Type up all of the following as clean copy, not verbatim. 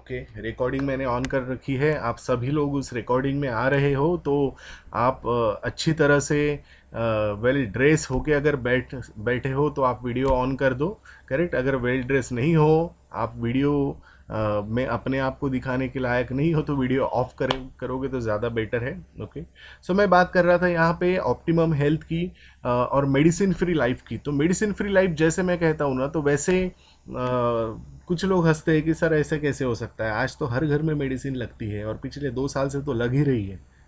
Okay, recording मैंने on कर रखी है। आप सभी लोग उस रिकॉर्डिंग में आ रहे हो तो आप अच्छी तरह से वेल ड्रेस होके अगर बैठे हो तो आप वीडियो ऑन कर दो। करेक्ट। अगर वेल ड्रेस नहीं हो, आप वीडियो में अपने आप को दिखाने के लायक नहीं हो, तो वीडियो ऑफ करोगे तो ज़्यादा बेटर है। ओके। सो मैं बात कर रहा था यहाँ पे ऑप्टिमम हेल्थ की और मेडिसिन फ्री लाइफ की। तो मेडिसिन फ्री लाइफ जैसे मैं कहता हूँ ना, तो वैसे कुछ लोग हंसते हैं कि सर ऐसे कैसे हो सकता है, आज तो हर घर में मेडिसिन लगती है और पिछले 2 साल से तो लग ही रही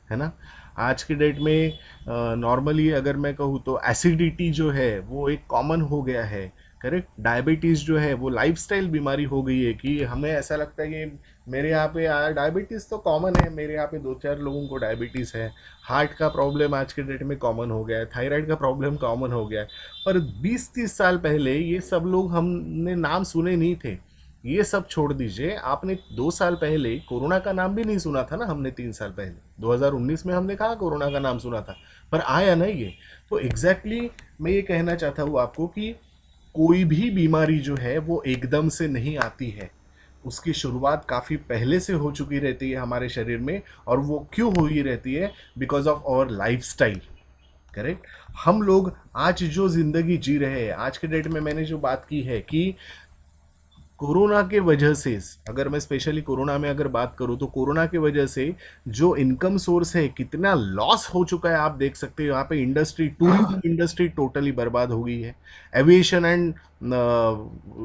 है ना। आज के डेट में नॉर्मली अगर मैं कहूँ तो एसिडिटी जो है वो एक कॉमन हो गया है। करेक्ट। डायबिटीज़ जो है वो लाइफस्टाइल बीमारी हो गई है कि हमें ऐसा लगता है कि मेरे यहाँ पे यार डायबिटीज़ तो कॉमन है, मेरे यहाँ पे 2-4 लोगों को डायबिटीज़ है। हार्ट का प्रॉब्लम आज के डेट में कॉमन हो गया है, थायराइड का प्रॉब्लम कॉमन हो गया है। पर 20-30 साल पहले ये सब लोग हमने नाम सुने नहीं थे। ये सब छोड़ दीजिए, आपने 2 साल पहले कोरोना का नाम भी नहीं सुना था ना। हमने 3 साल पहले 2019 में हमने कहा कोरोना का नाम सुना था, पर आया ना ये। तो एग्जैक्टली मैं ये कहना चाहता हूँ आपको कि कोई भी बीमारी जो है वो एकदम से नहीं आती है। उसकी शुरुआत काफ़ी पहले से हो चुकी रहती है हमारे शरीर में। और वो क्यों हो ही रहती है? Because of our lifestyle. Correct. हम लोग आज जो जिंदगी जी रहे हैं, आज के डेट में मैंने जो बात की है कि कोरोना के वजह से, अगर मैं स्पेशली कोरोना में अगर बात करूं, तो कोरोना के वजह से जो इनकम सोर्स है कितना लॉस हो चुका है आप देख सकते हो। यहाँ पे इंडस्ट्री, टूरिज्म इंडस्ट्री टोटली बर्बाद हो गई है। एविएशन एंड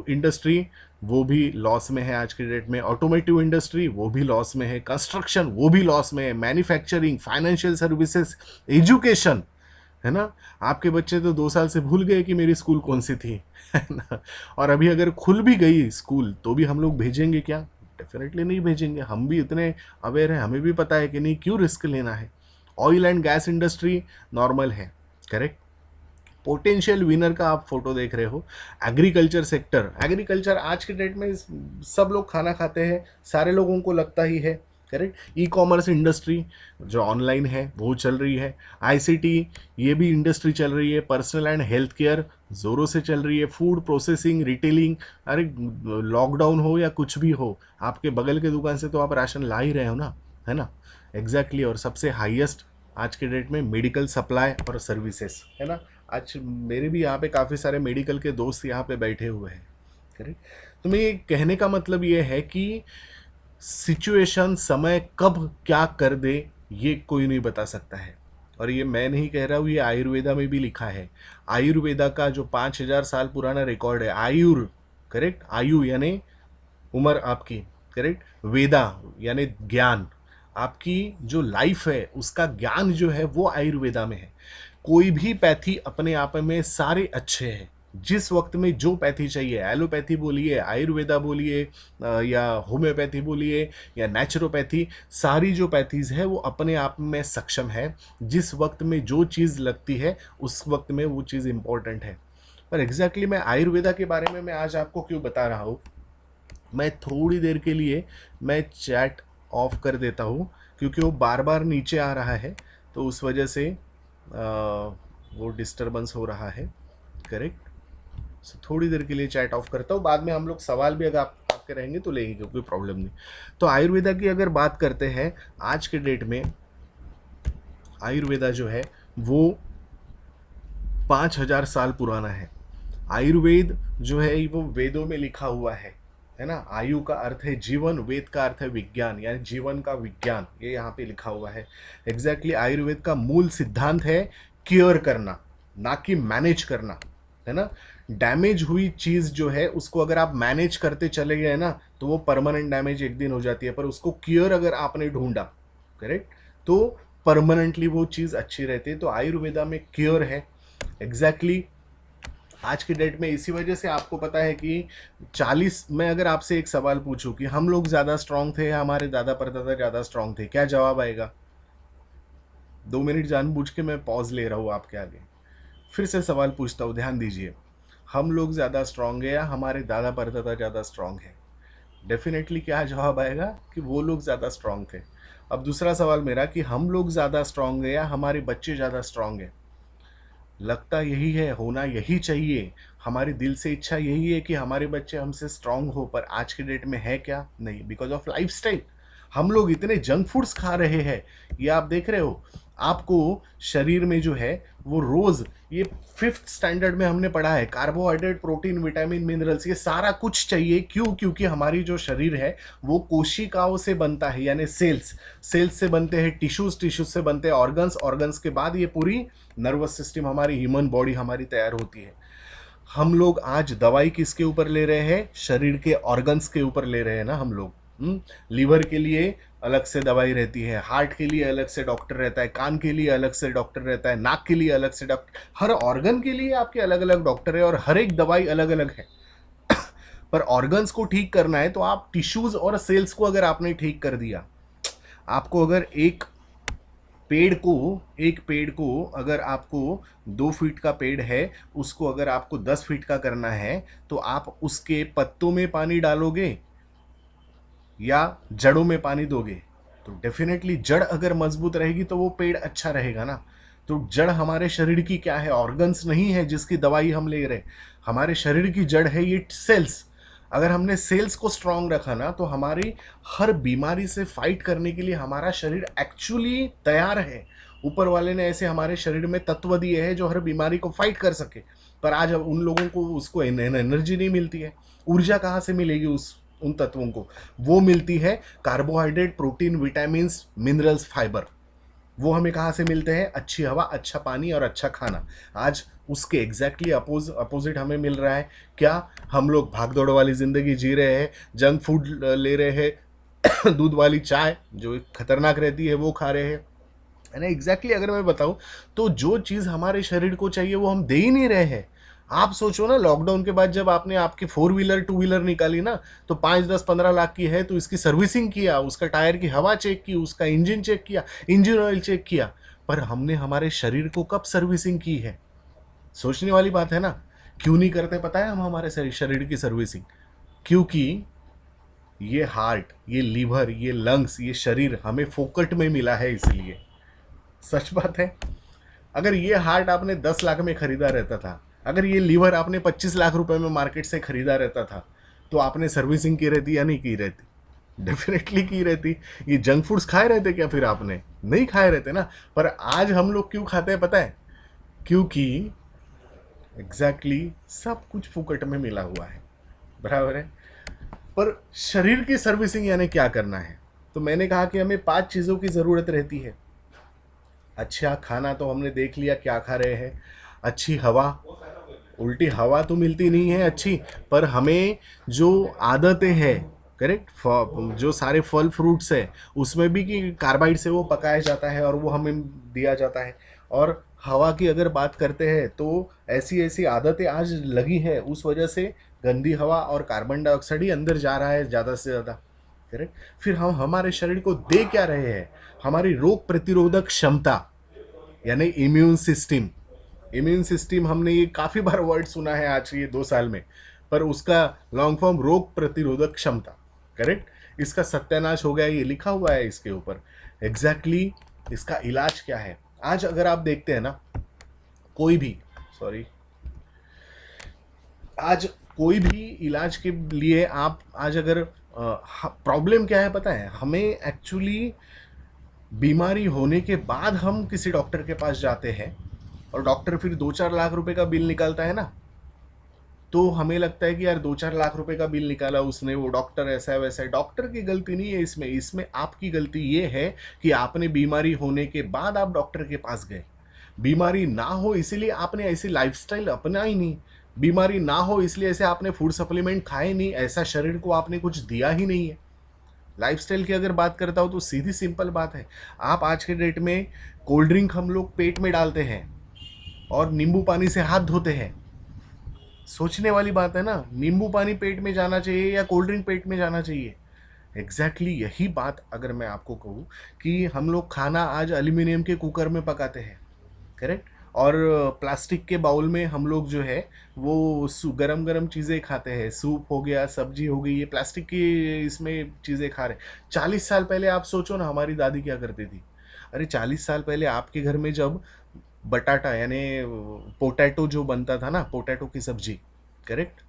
इंडस्ट्री वो भी लॉस में है आज के डेट में। ऑटोमेटिव इंडस्ट्री वो भी लॉस में है। कंस्ट्रक्शन वो भी लॉस में है। मैन्युफैक्चरिंग, फाइनेंशियल सर्विसेज, एजुकेशन, है ना। आपके बच्चे तो 2 साल से भूल गए कि मेरी स्कूल कौन सी थी, है ना। और अभी अगर खुल भी गई स्कूल तो भी हम लोग भेजेंगे क्या? डेफिनेटली नहीं भेजेंगे। हम भी इतने अवेयर हैं, हमें भी पता है कि नहीं, क्यों रिस्क लेना है। Oil and gas industry normal है। करेक्ट। पोटेंशियल विनर का आप फोटो देख रहे हो। एग्रीकल्चर सेक्टर, एग्रीकल्चर आज के डेट में सब लोग खाना खाते हैं, सारे लोगों को लगता ही है। करेक्ट। ई कॉमर्स इंडस्ट्री जो ऑनलाइन है वो चल रही है। आईसीटी ये भी इंडस्ट्री चल रही है। पर्सनल एंड हेल्थ केयर ज़ोरों से चल रही है। फूड प्रोसेसिंग, रिटेलिंग, अरे लॉकडाउन हो या कुछ भी हो, आपके बगल के दुकान से तो आप राशन ला ही रहे हो ना, है ना। एग्जैक्टली। और सबसे हाईएस्ट आज के डेट में मेडिकल सप्लाई और सर्विसेज, है ना। आज मेरे भी यहाँ पे काफ़ी सारे मेडिकल के दोस्त यहाँ पे बैठे हुए हैं। करेक्ट। तो मैं ये कहने का मतलब ये है कि सिचुएशन, समय कब क्या कर दे ये कोई नहीं बता सकता है। और ये मैं नहीं कह रहा हूँ, ये आयुर्वेदा में भी लिखा है। आयुर्वेदा का जो 5,000 साल पुराना रिकॉर्ड है, आयुर, करेक्ट, आयु यानी उम्र आपकी, करेक्ट, वेदा यानी ज्ञान, आपकी जो लाइफ है उसका ज्ञान जो है वो आयुर्वेदा में है। कोई भी पैथी अपने आप में सारे अच्छे हैं। जिस वक्त में जो पैथी चाहिए, एलोपैथी बोलिए, आयुर्वेदा बोलिए, या होम्योपैथी बोलिए, या नेचुरोपैथी, सारी जो पैथीज है वो अपने आप में सक्षम है। जिस वक्त में जो चीज़ लगती है उस वक्त में वो चीज़ इंपॉर्टेंट है। पर एग्जैक्टली मैं आयुर्वेदा के बारे में मैं आज आपको क्यों बता रहा हूँ, मैं थोड़ी देर के लिए मैं चैट ऑफ कर देता हूँ क्योंकि वो बार बार नीचे आ रहा है, तो उस वजह से वो डिस्टरबेंस हो रहा है। करेक्ट। सो थोड़ी देर के लिए चैट ऑफ करता हूँ, बाद में हम लोग सवाल भी अगर आपके रहेंगे तो लेंगे, कोई प्रॉब्लम नहीं। तो आयुर्वेदा की अगर बात करते हैं, आज के डेट में आयुर्वेदा जो है वो 5,000 साल पुराना है। आयुर्वेद जो है वो वेदों में लिखा हुआ है ना। आयु का अर्थ है जीवन, वेद का अर्थ है विज्ञान, यानी जीवन का विज्ञान, ये यहाँ पे लिखा हुआ है। एग्जैक्टली। आयुर्वेद का मूल सिद्धांत है क्योर करना, ना कि मैनेज करना, है ना। डैमेज हुई चीज़ जो है उसको अगर आप मैनेज करते चले गए ना तो वो परमानेंट डैमेज एक दिन हो जाती है, पर उसको क्योर अगर आपने ढूंढा, करेक्ट, तो परमानेंटली वो चीज़ अच्छी रहती है। तो आयुर्वेदा में क्योर है। एग्जैक्टली। आज की डेट में इसी वजह से आपको पता है कि 40, मैं अगर आपसे एक सवाल पूछूं कि हम लोग ज़्यादा स्ट्रांग थे या हमारे दादा परदादा ज़्यादा स्ट्रांग थे, क्या जवाब आएगा? 2 मिनट जानबूझ के मैं पॉज ले रहा हूँ आपके आगे। फिर से सवाल पूछता हूँ, ध्यान दीजिए। हम लोग ज़्यादा स्ट्रांग है या हमारे दादा परदादा ज़्यादा स्ट्रांग है? डेफिनेटली क्या जवाब आएगा कि वो लोग ज़्यादा स्ट्रांग थे। अब दूसरा सवाल मेरा कि हम लोग ज़्यादा स्ट्रांग है या हमारे बच्चे ज़्यादा स्ट्रांग है? लगता यही है, होना यही चाहिए। हमारी दिल से इच्छा यही है कि हमारे बच्चे हमसे स्ट्रांग हो, पर आज के डेट में है क्या? नहीं, बिकॉज ऑफ लाइफस्टाइल। हम लोग इतने जंक फूड्स खा रहे हैं, ये आप देख रहे हो। आपको शरीर में जो है वो रोज, ये 5th स्टैंडर्ड में हमने पढ़ा है, कार्बोहाइड्रेट, प्रोटीन, विटामिन, मिनरल्स, ये सारा कुछ चाहिए। क्यों? क्योंकि हमारी जो शरीर है वो कोशिकाओं से बनता है, यानी सेल्स से बनते हैं, टिश्यूज से बनते हैं ऑर्गन्स के बाद ये पूरी नर्वस सिस्टम, हमारी ह्यूमन बॉडी हमारी तैयार होती है। हम लोग आज दवाई किसके ऊपर ले रहे हैं? शरीर के ऑर्गन्स के ऊपर ले रहे हैं ना हम लोग। लीवर के लिए अलग से दवाई रहती है, हार्ट के लिए अलग से डॉक्टर रहता है, कान के लिए अलग से डॉक्टर रहता है, नाक के लिए अलग से डॉक्टर, हर ऑर्गन के लिए आपके अलग अलग डॉक्टर है और हर एक दवाई अलग अलग है। पर ऑर्गन्स को ठीक करना है तो आप टिश्यूज और सेल्स को अगर आपने ठीक कर दिया, आपको अगर एक पेड़ को अगर आपको 2 फीट का पेड़ है, उसको अगर आपको 10 फीट का करना है, तो आप उसके पत्तों में पानी डालोगे या जड़ों में पानी दोगे? तो डेफिनेटली जड़ अगर मजबूत रहेगी तो वो पेड़ अच्छा रहेगा ना। तो जड़ हमारे शरीर की क्या है? ऑर्गन्स नहीं है जिसकी दवाई हम ले रहे। हमारे शरीर की जड़ है ये सेल्स। अगर हमने सेल्स को स्ट्रांग रखा ना, तो हमारी हर बीमारी से फाइट करने के लिए हमारा शरीर एक्चुअली तैयार है। ऊपर वाले ने ऐसे हमारे शरीर में तत्व दिए हैं जो हर बीमारी को फाइट कर सके। पर आज अब उन लोगों को उसको एनर्जी नहीं मिलती है। ऊर्जा कहाँ से मिलेगी उन तत्वों को? वो मिलती है carbohydrate, protein, vitamin, minerals, fibre. वो हमें कहाँ से मिलते हैं? अच्छी हवा, अच्छा पानी और अच्छा खाना। आज उसके एग्जैक्टली अपोजिट हमें मिल रहा है। क्या? हम लोग भागदौड़ वाली जिंदगी जी रहे हैं, जंक फूड ले रहे हैं, दूध वाली चाय जो खतरनाक रहती है वो खा रहे हैं, है ना। एग्जैक्टली अगर मैं बताऊं तो जो चीज़ हमारे शरीर को चाहिए वो हम दे ही नहीं रहे हैं। आप सोचो ना, लॉकडाउन के बाद जब आपने आपकी 4 व्हीलर 2 व्हीलर निकाली ना, तो 5, 10, 15 लाख की है तो इसकी सर्विसिंग किया, उसका टायर की हवा चेक की, उसका इंजन चेक किया, इंजन ऑयल चेक किया। पर हमने हमारे शरीर को कब सर्विसिंग की है? सोचने वाली बात है ना। क्यों नहीं करते पता है हम हमारे शरीर की सर्विसिंग? क्योंकि ये हार्ट, ये लीवर, ये लंग्स, ये शरीर हमें फोकट में मिला है, इसलिए। सच बात है। अगर ये हार्ट आपने 10 लाख में खरीदा रहता था, अगर ये लीवर आपने 25 लाख रुपए में मार्केट से खरीदा रहता था, तो आपने सर्विसिंग की रहती या नहीं की रहती? डेफिनेटली की रहती। ये जंक फूड्स खाए रहते क्या फिर आपने? नहीं खाए रहते ना। पर आज हम लोग क्यों खाते हैं पता है? क्योंकि एग्जैक्टली सब कुछ फुकट में मिला हुआ है, बराबर है। पर शरीर की सर्विसिंग यानी क्या करना है? तो मैंने कहा कि हमें 5 चीज़ों की ज़रूरत रहती है। अच्छा खाना तो हमने देख लिया क्या खा रहे हैं। अच्छी हवा, उल्टी हवा तो मिलती नहीं है अच्छी, पर हमें जो आदतें हैं, करेक्ट, जो सारे फल फ्रूट्स है उसमें भी कि कार्बाइड से वो पकाया जाता है और वो हमें दिया जाता है। और हवा की अगर बात करते हैं तो ऐसी ऐसी आदतें आज लगी है, उस वजह से गंदी हवा और कार्बन डाइऑक्साइड ही अंदर जा रहा है ज़्यादा से ज़्यादा, करेक्ट। फिर हम हमारे शरीर को दे क्या रहे हैं? हमारी रोग प्रतिरोधक क्षमता, यानी इम्यून सिस्टम हमने ये काफ़ी बार वर्ड सुना है आज ये 2 साल में, पर उसका लॉन्ग फॉर्म रोग प्रतिरोधक क्षमता, करेक्ट। इसका सत्यानाश हो गया, ये लिखा हुआ है इसके ऊपर। एग्जैक्टली इसका इलाज क्या है? आज अगर आप देखते हैं ना, कोई भी, सॉरी, आज कोई भी इलाज के लिए आप आज अगर प्रॉब्लम क्या है पता है? हमें एक्चुअली बीमारी होने के बाद हम किसी डॉक्टर के पास जाते हैं और डॉक्टर फिर 2-4 लाख रुपए का बिल निकालता है ना, तो हमें लगता है कि यार 2-4 लाख रुपए का बिल निकाला उसने, वो डॉक्टर ऐसा है वैसा है। डॉक्टर की गलती नहीं है इसमें आपकी गलती ये है कि आपने बीमारी होने के बाद आप डॉक्टर के पास गए। बीमारी ना हो इसीलिए आपने ऐसी लाइफस्टाइल अपनाई नहीं, बीमारी ना हो इसलिए ऐसे आपने फूड सप्लीमेंट खाए नहीं, ऐसा शरीर को आपने कुछ दिया ही नहीं है। लाइफस्टाइल की अगर बात करता हूँ तो सीधी सिंपल बात है, आप आज के डेट में कोल्ड ड्रिंक हम लोग पेट में डालते हैं और नींबू पानी से हाथ धोते हैं। सोचने वाली बात है ना, नींबू पानी पेट में जाना चाहिए या कोल्ड ड्रिंक पेट में जाना चाहिए? एग्जैक्टली यही बात अगर मैं आपको कहूँ कि हम लोग खाना आज एल्यूमिनियम के कुकर में पकाते हैं, करेक्ट, और प्लास्टिक के बाउल में हम लोग जो है वो गरम गरम चीज़ें खाते हैं, सूप हो गया, सब्जी हो गई, ये प्लास्टिक की इसमें चीज़ें खा रहे। 40 साल पहले आप सोचो ना हमारी दादी क्या करती थी। अरे 40 साल पहले आपके घर में जब बटाटा यानी पोटैटो जो बनता था ना, पोटैटो की सब्जी, करेक्ट।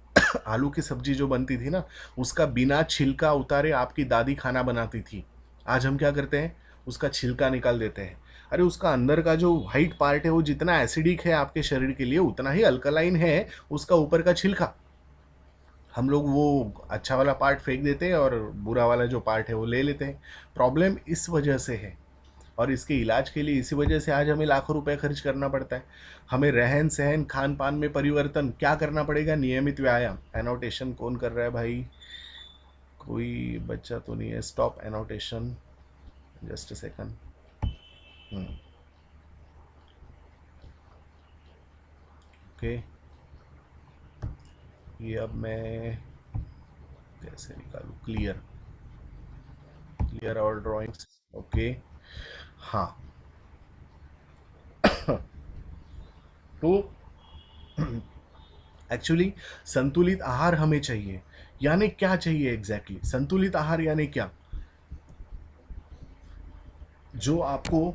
आलू की सब्जी जो बनती थी ना, उसका बिना छिलका उतारे आपकी दादी खाना बनाती थी। आज हम क्या करते हैं, उसका छिलका निकाल देते हैं। अरे उसका अंदर का जो व्हाइट पार्ट है वो जितना एसिडिक है आपके शरीर के लिए उतना ही अल्कलाइन है उसका ऊपर का छिलका। हम लोग वो अच्छा वाला पार्ट फेंक देते हैं और बुरा वाला जो पार्ट है वो ले लेते हैं। प्रॉब्लम इस वजह से है, और इसके इलाज के लिए इसी वजह से आज हमें लाखों रुपए खर्च करना पड़ता है। हमें रहन सहन खान पान में परिवर्तन क्या करना पड़ेगा, नियमित व्यायाम। एनोटेशन कौन कर रहा है भाई, कोई बच्चा तो नहीं है, stop annotation, just a second. Okay, ये अब मैं कैसे निकालूं, क्लियर क्लियर और ड्राइंग्स, ओके। हाँ, तो एक्चुअली संतुलित आहार हमें चाहिए। यानी क्या चाहिए एग्जैक्टली संतुलित आहार यानी क्या, जो आपको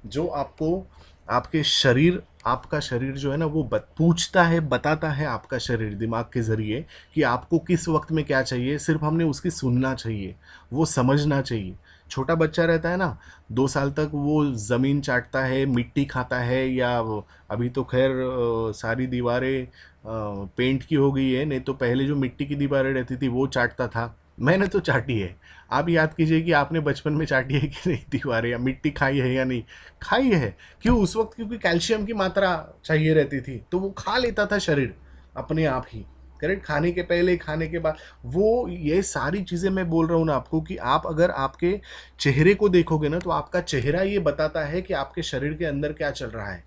जो आपको आपके शरीर, आपका शरीर जो है ना वो पूछता है, बताता है आपका शरीर दिमाग के जरिए कि आपको किस वक्त में क्या चाहिए। सिर्फ हमने उसकी सुनना चाहिए, वो समझना चाहिए। छोटा बच्चा रहता है ना, 2 साल तक वो ज़मीन चाटता है, मिट्टी खाता है, या अभी तो खैर सारी दीवारें पेंट की हो गई है, नहीं तो पहले जो मिट्टी की दीवारें रहती थी वो चाटता था। मैंने तो चाटी है। आप याद कीजिए कि आपने बचपन में चाटी है कि नहीं दीवारें, या मिट्टी खाई है या नहीं खाई है। क्यों, उस वक्त क्योंकि कैल्शियम की मात्रा चाहिए रहती थी तो वो खा लेता था शरीर अपने आप ही। करेक्ट, खाने के पहले खाने के बाद, वो ये सारी चीज़ें मैं बोल रहा हूँ ना आपको कि आप अगर आपके चेहरे को देखोगे ना तो आपका चेहरा ये बताता है कि आपके शरीर के अंदर क्या चल रहा है।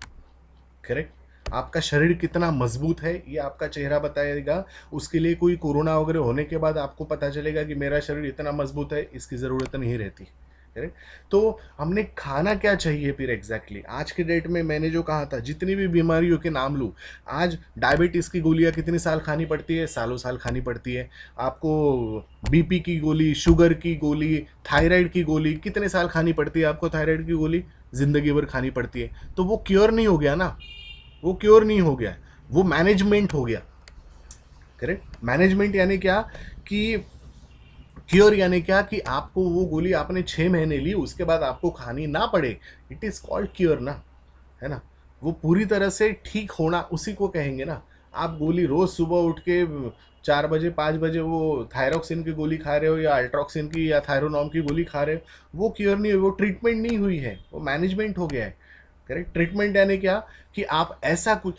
करेक्ट, आपका शरीर कितना मजबूत है ये आपका चेहरा बताएगा। उसके लिए कोई कोरोना वगैरह होने के बाद आपको पता चलेगा कि मेरा शरीर इतना मजबूत है, इसकी ज़रूरत नहीं रहती। करेक्ट, तो हमने खाना क्या चाहिए फिर एग्जैक्टली आज के डेट में। मैंने जो कहा था जितनी भी बीमारियों के नाम लूँ, आज डायबिटीज़ की गोलियाँ कितनी साल खानी पड़ती है, सालों साल खानी पड़ती है। आपको बीपी की गोली, शुगर की गोली, थायराइड की गोली कितने साल खानी पड़ती है आपको, थायराइड की गोली ज़िंदगी भर खानी पड़ती है। तो वो क्योर नहीं हो गया ना, वो क्योर नहीं हो गया, वो मैनेजमेंट हो गया। करेक्ट, मैनेजमेंट यानी क्या कि क्योर यानी क्या कि आपको वो गोली आपने 6 महीने ली उसके बाद आपको खानी ना पड़े, इट इज कॉल्ड क्योर ना, है ना। वो पूरी तरह से ठीक होना उसी को कहेंगे ना। आप गोली रोज सुबह उठ के 4 बजे 5 बजे वो थायरोक्सिन की गोली खा रहे हो या अल्ट्रोक्सिन की या थायरोनॉम की गोली खा रहे हो, वो क्योर नहीं हुई, वो ट्रीटमेंट नहीं हुई है, वो मैनेजमेंट हो गया है। करेक्ट, ट्रीटमेंट यानी क्या कि आप ऐसा कुछ,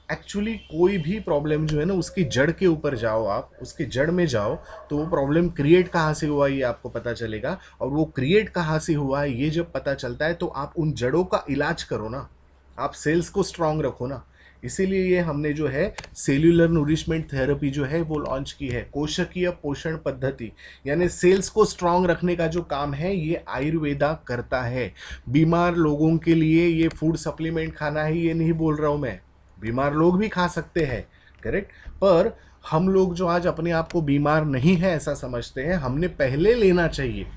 एक्चुअली कोई भी प्रॉब्लम जो है ना उसकी जड़ के ऊपर जाओ, आप उसकी जड़ में जाओ तो वो प्रॉब्लम क्रिएट कहाँ से हुआ ये आपको पता चलेगा। और वो क्रिएट कहाँ से हुआ है ये जब पता चलता है तो आप उन जड़ों का इलाज करो ना, आप सेल्स को स्ट्रांग रखो ना। इसीलिए ये हमने जो है सेल्यूलर नूरिशमेंट थेरेपी जो है वो लॉन्च की है, कोशिकीय पोषण पद्धति। यानी सेल्स को स्ट्रांग रखने का जो काम है ये आयुर्वेदा करता है। बीमार लोगों के लिए ये फूड सप्लीमेंट खाना है ये नहीं बोल रहा हूँ मैं, बीमार लोग भी खा सकते हैं। करेक्ट, पर हम लोग जो आज अपने आप को बीमार नहीं है ऐसा समझते हैं, हमने पहले लेना चाहिए।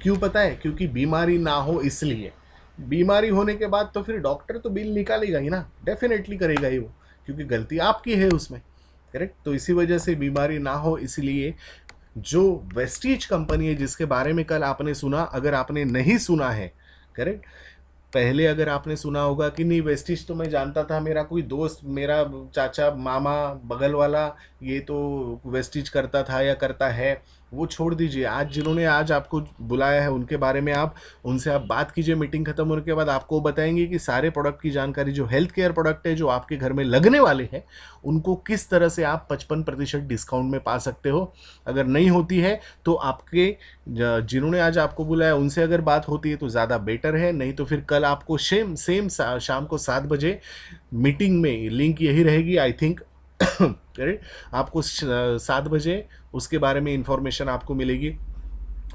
क्यों पता है, क्योंकि बीमारी ना हो इसलिए। बीमारी होने के बाद तो फिर डॉक्टर तो बिल निकालेगा ही ना, डेफिनेटली करेगा ही वो, क्योंकि गलती आपकी है उसमें। करेक्ट, तो इसी वजह से बीमारी ना हो इसलिए जो वेस्टीज कंपनी है जिसके बारे में कल आपने सुना, अगर आपने नहीं सुना है, करेक्ट, पहले अगर आपने सुना होगा कि नहीं वेस्टिज तो मैं जानता था, मेरा कोई दोस्त, मेरा चाचा मामा बगल वाला ये तो वेस्टिज करता था या करता है, वो छोड़ दीजिए। आज जिन्होंने आज आपको बुलाया है उनके बारे में आप उनसे आप बात कीजिए, मीटिंग खत्म होने के बाद आपको बताएंगे कि सारे प्रोडक्ट की जानकारी, जो हेल्थ केयर प्रोडक्ट है जो आपके घर में लगने वाले हैं उनको किस तरह से आप 55% डिस्काउंट में पा सकते हो। अगर नहीं होती है तो आपके जिन्होंने आज आपको बुलाया उनसे अगर बात होती है तो ज़्यादा बेटर है, नहीं तो फिर कल आपको सेम शाम को 7 बजे मीटिंग में, लिंक यही रहेगी आई थिंक करेक्ट, आपको 7 बजे उसके बारे में इंफॉर्मेशन आपको मिलेगी।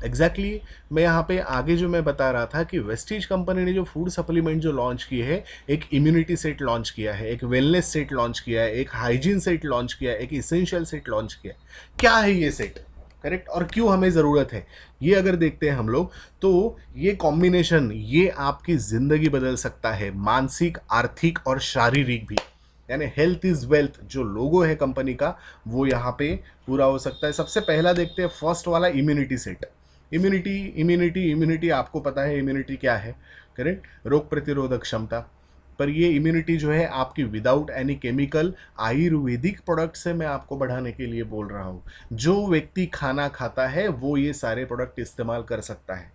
एग्जैक्टली मैं यहाँ पे आगे जो मैं बता रहा था कि वेस्टीज कंपनी ने जो फूड सप्लीमेंट जो लॉन्च किए है, एक इम्यूनिटी सेट लॉन्च किया है, एक वेलनेस सेट लॉन्च किया है, एक हाइजीन सेट लॉन्च किया है, एक इसेंशियल सेट लॉन्च किया है। क्या है ये सेट, करेक्ट, और क्यों हमें ज़रूरत है, ये अगर देखते हैं हम लोग तो ये कॉम्बिनेशन ये आपकी ज़िंदगी बदल सकता है, मानसिक, आर्थिक और शारीरिक भी। यानी हेल्थ इज वेल्थ जो लोगो है कंपनी का, वो यहाँ पे पूरा हो सकता है। सबसे पहला देखते हैं फर्स्ट वाला, immunity set. Immunity immunity immunity आपको पता है इम्यूनिटी क्या है, करेक्ट, रोग प्रतिरोधक क्षमता। पर ये इम्यूनिटी जो है आपकी without any chemical Ayurvedic product से मैं आपको बढ़ाने के लिए बोल रहा हूँ। जो व्यक्ति खाना खाता है वो ये सारे प्रोडक्ट इस्तेमाल कर सकता है।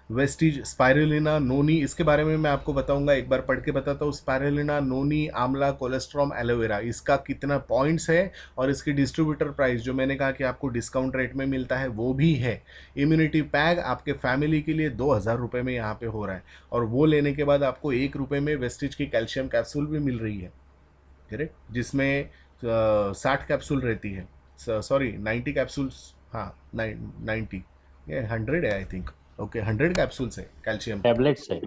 वेस्टीज, स्पाइरुलिना, नोनी, इसके बारे में मैं आपको बताऊंगा, एक बार पढ़ के बताता हूँ। स्पाइरुलिना, नोनी, आंवला, कोलेस्ट्रॉम, एलोवेरा, इसका कितना पॉइंट्स है और इसकी डिस्ट्रीब्यूटर प्राइस जो मैंने कहा कि आपको डिस्काउंट रेट में मिलता है वो भी है। इम्यूनिटी पैक आपके फैमिली के लिए 2000 रुपये में यहाँ पे हो रहा है, और वो लेने के बाद आपको 1 रुपये में वेस्टीज की कैल्शियम कैप्सूल भी मिल रही है, करेक्ट, जिसमें 60 कैप्सूल रहती है, सॉरी 90 कैप्सूल्स, हाँ 90, ये 100 है आई थिंक, ओके 100 कैप्सूल्स है कैल्शियम, टैबलेट्स है।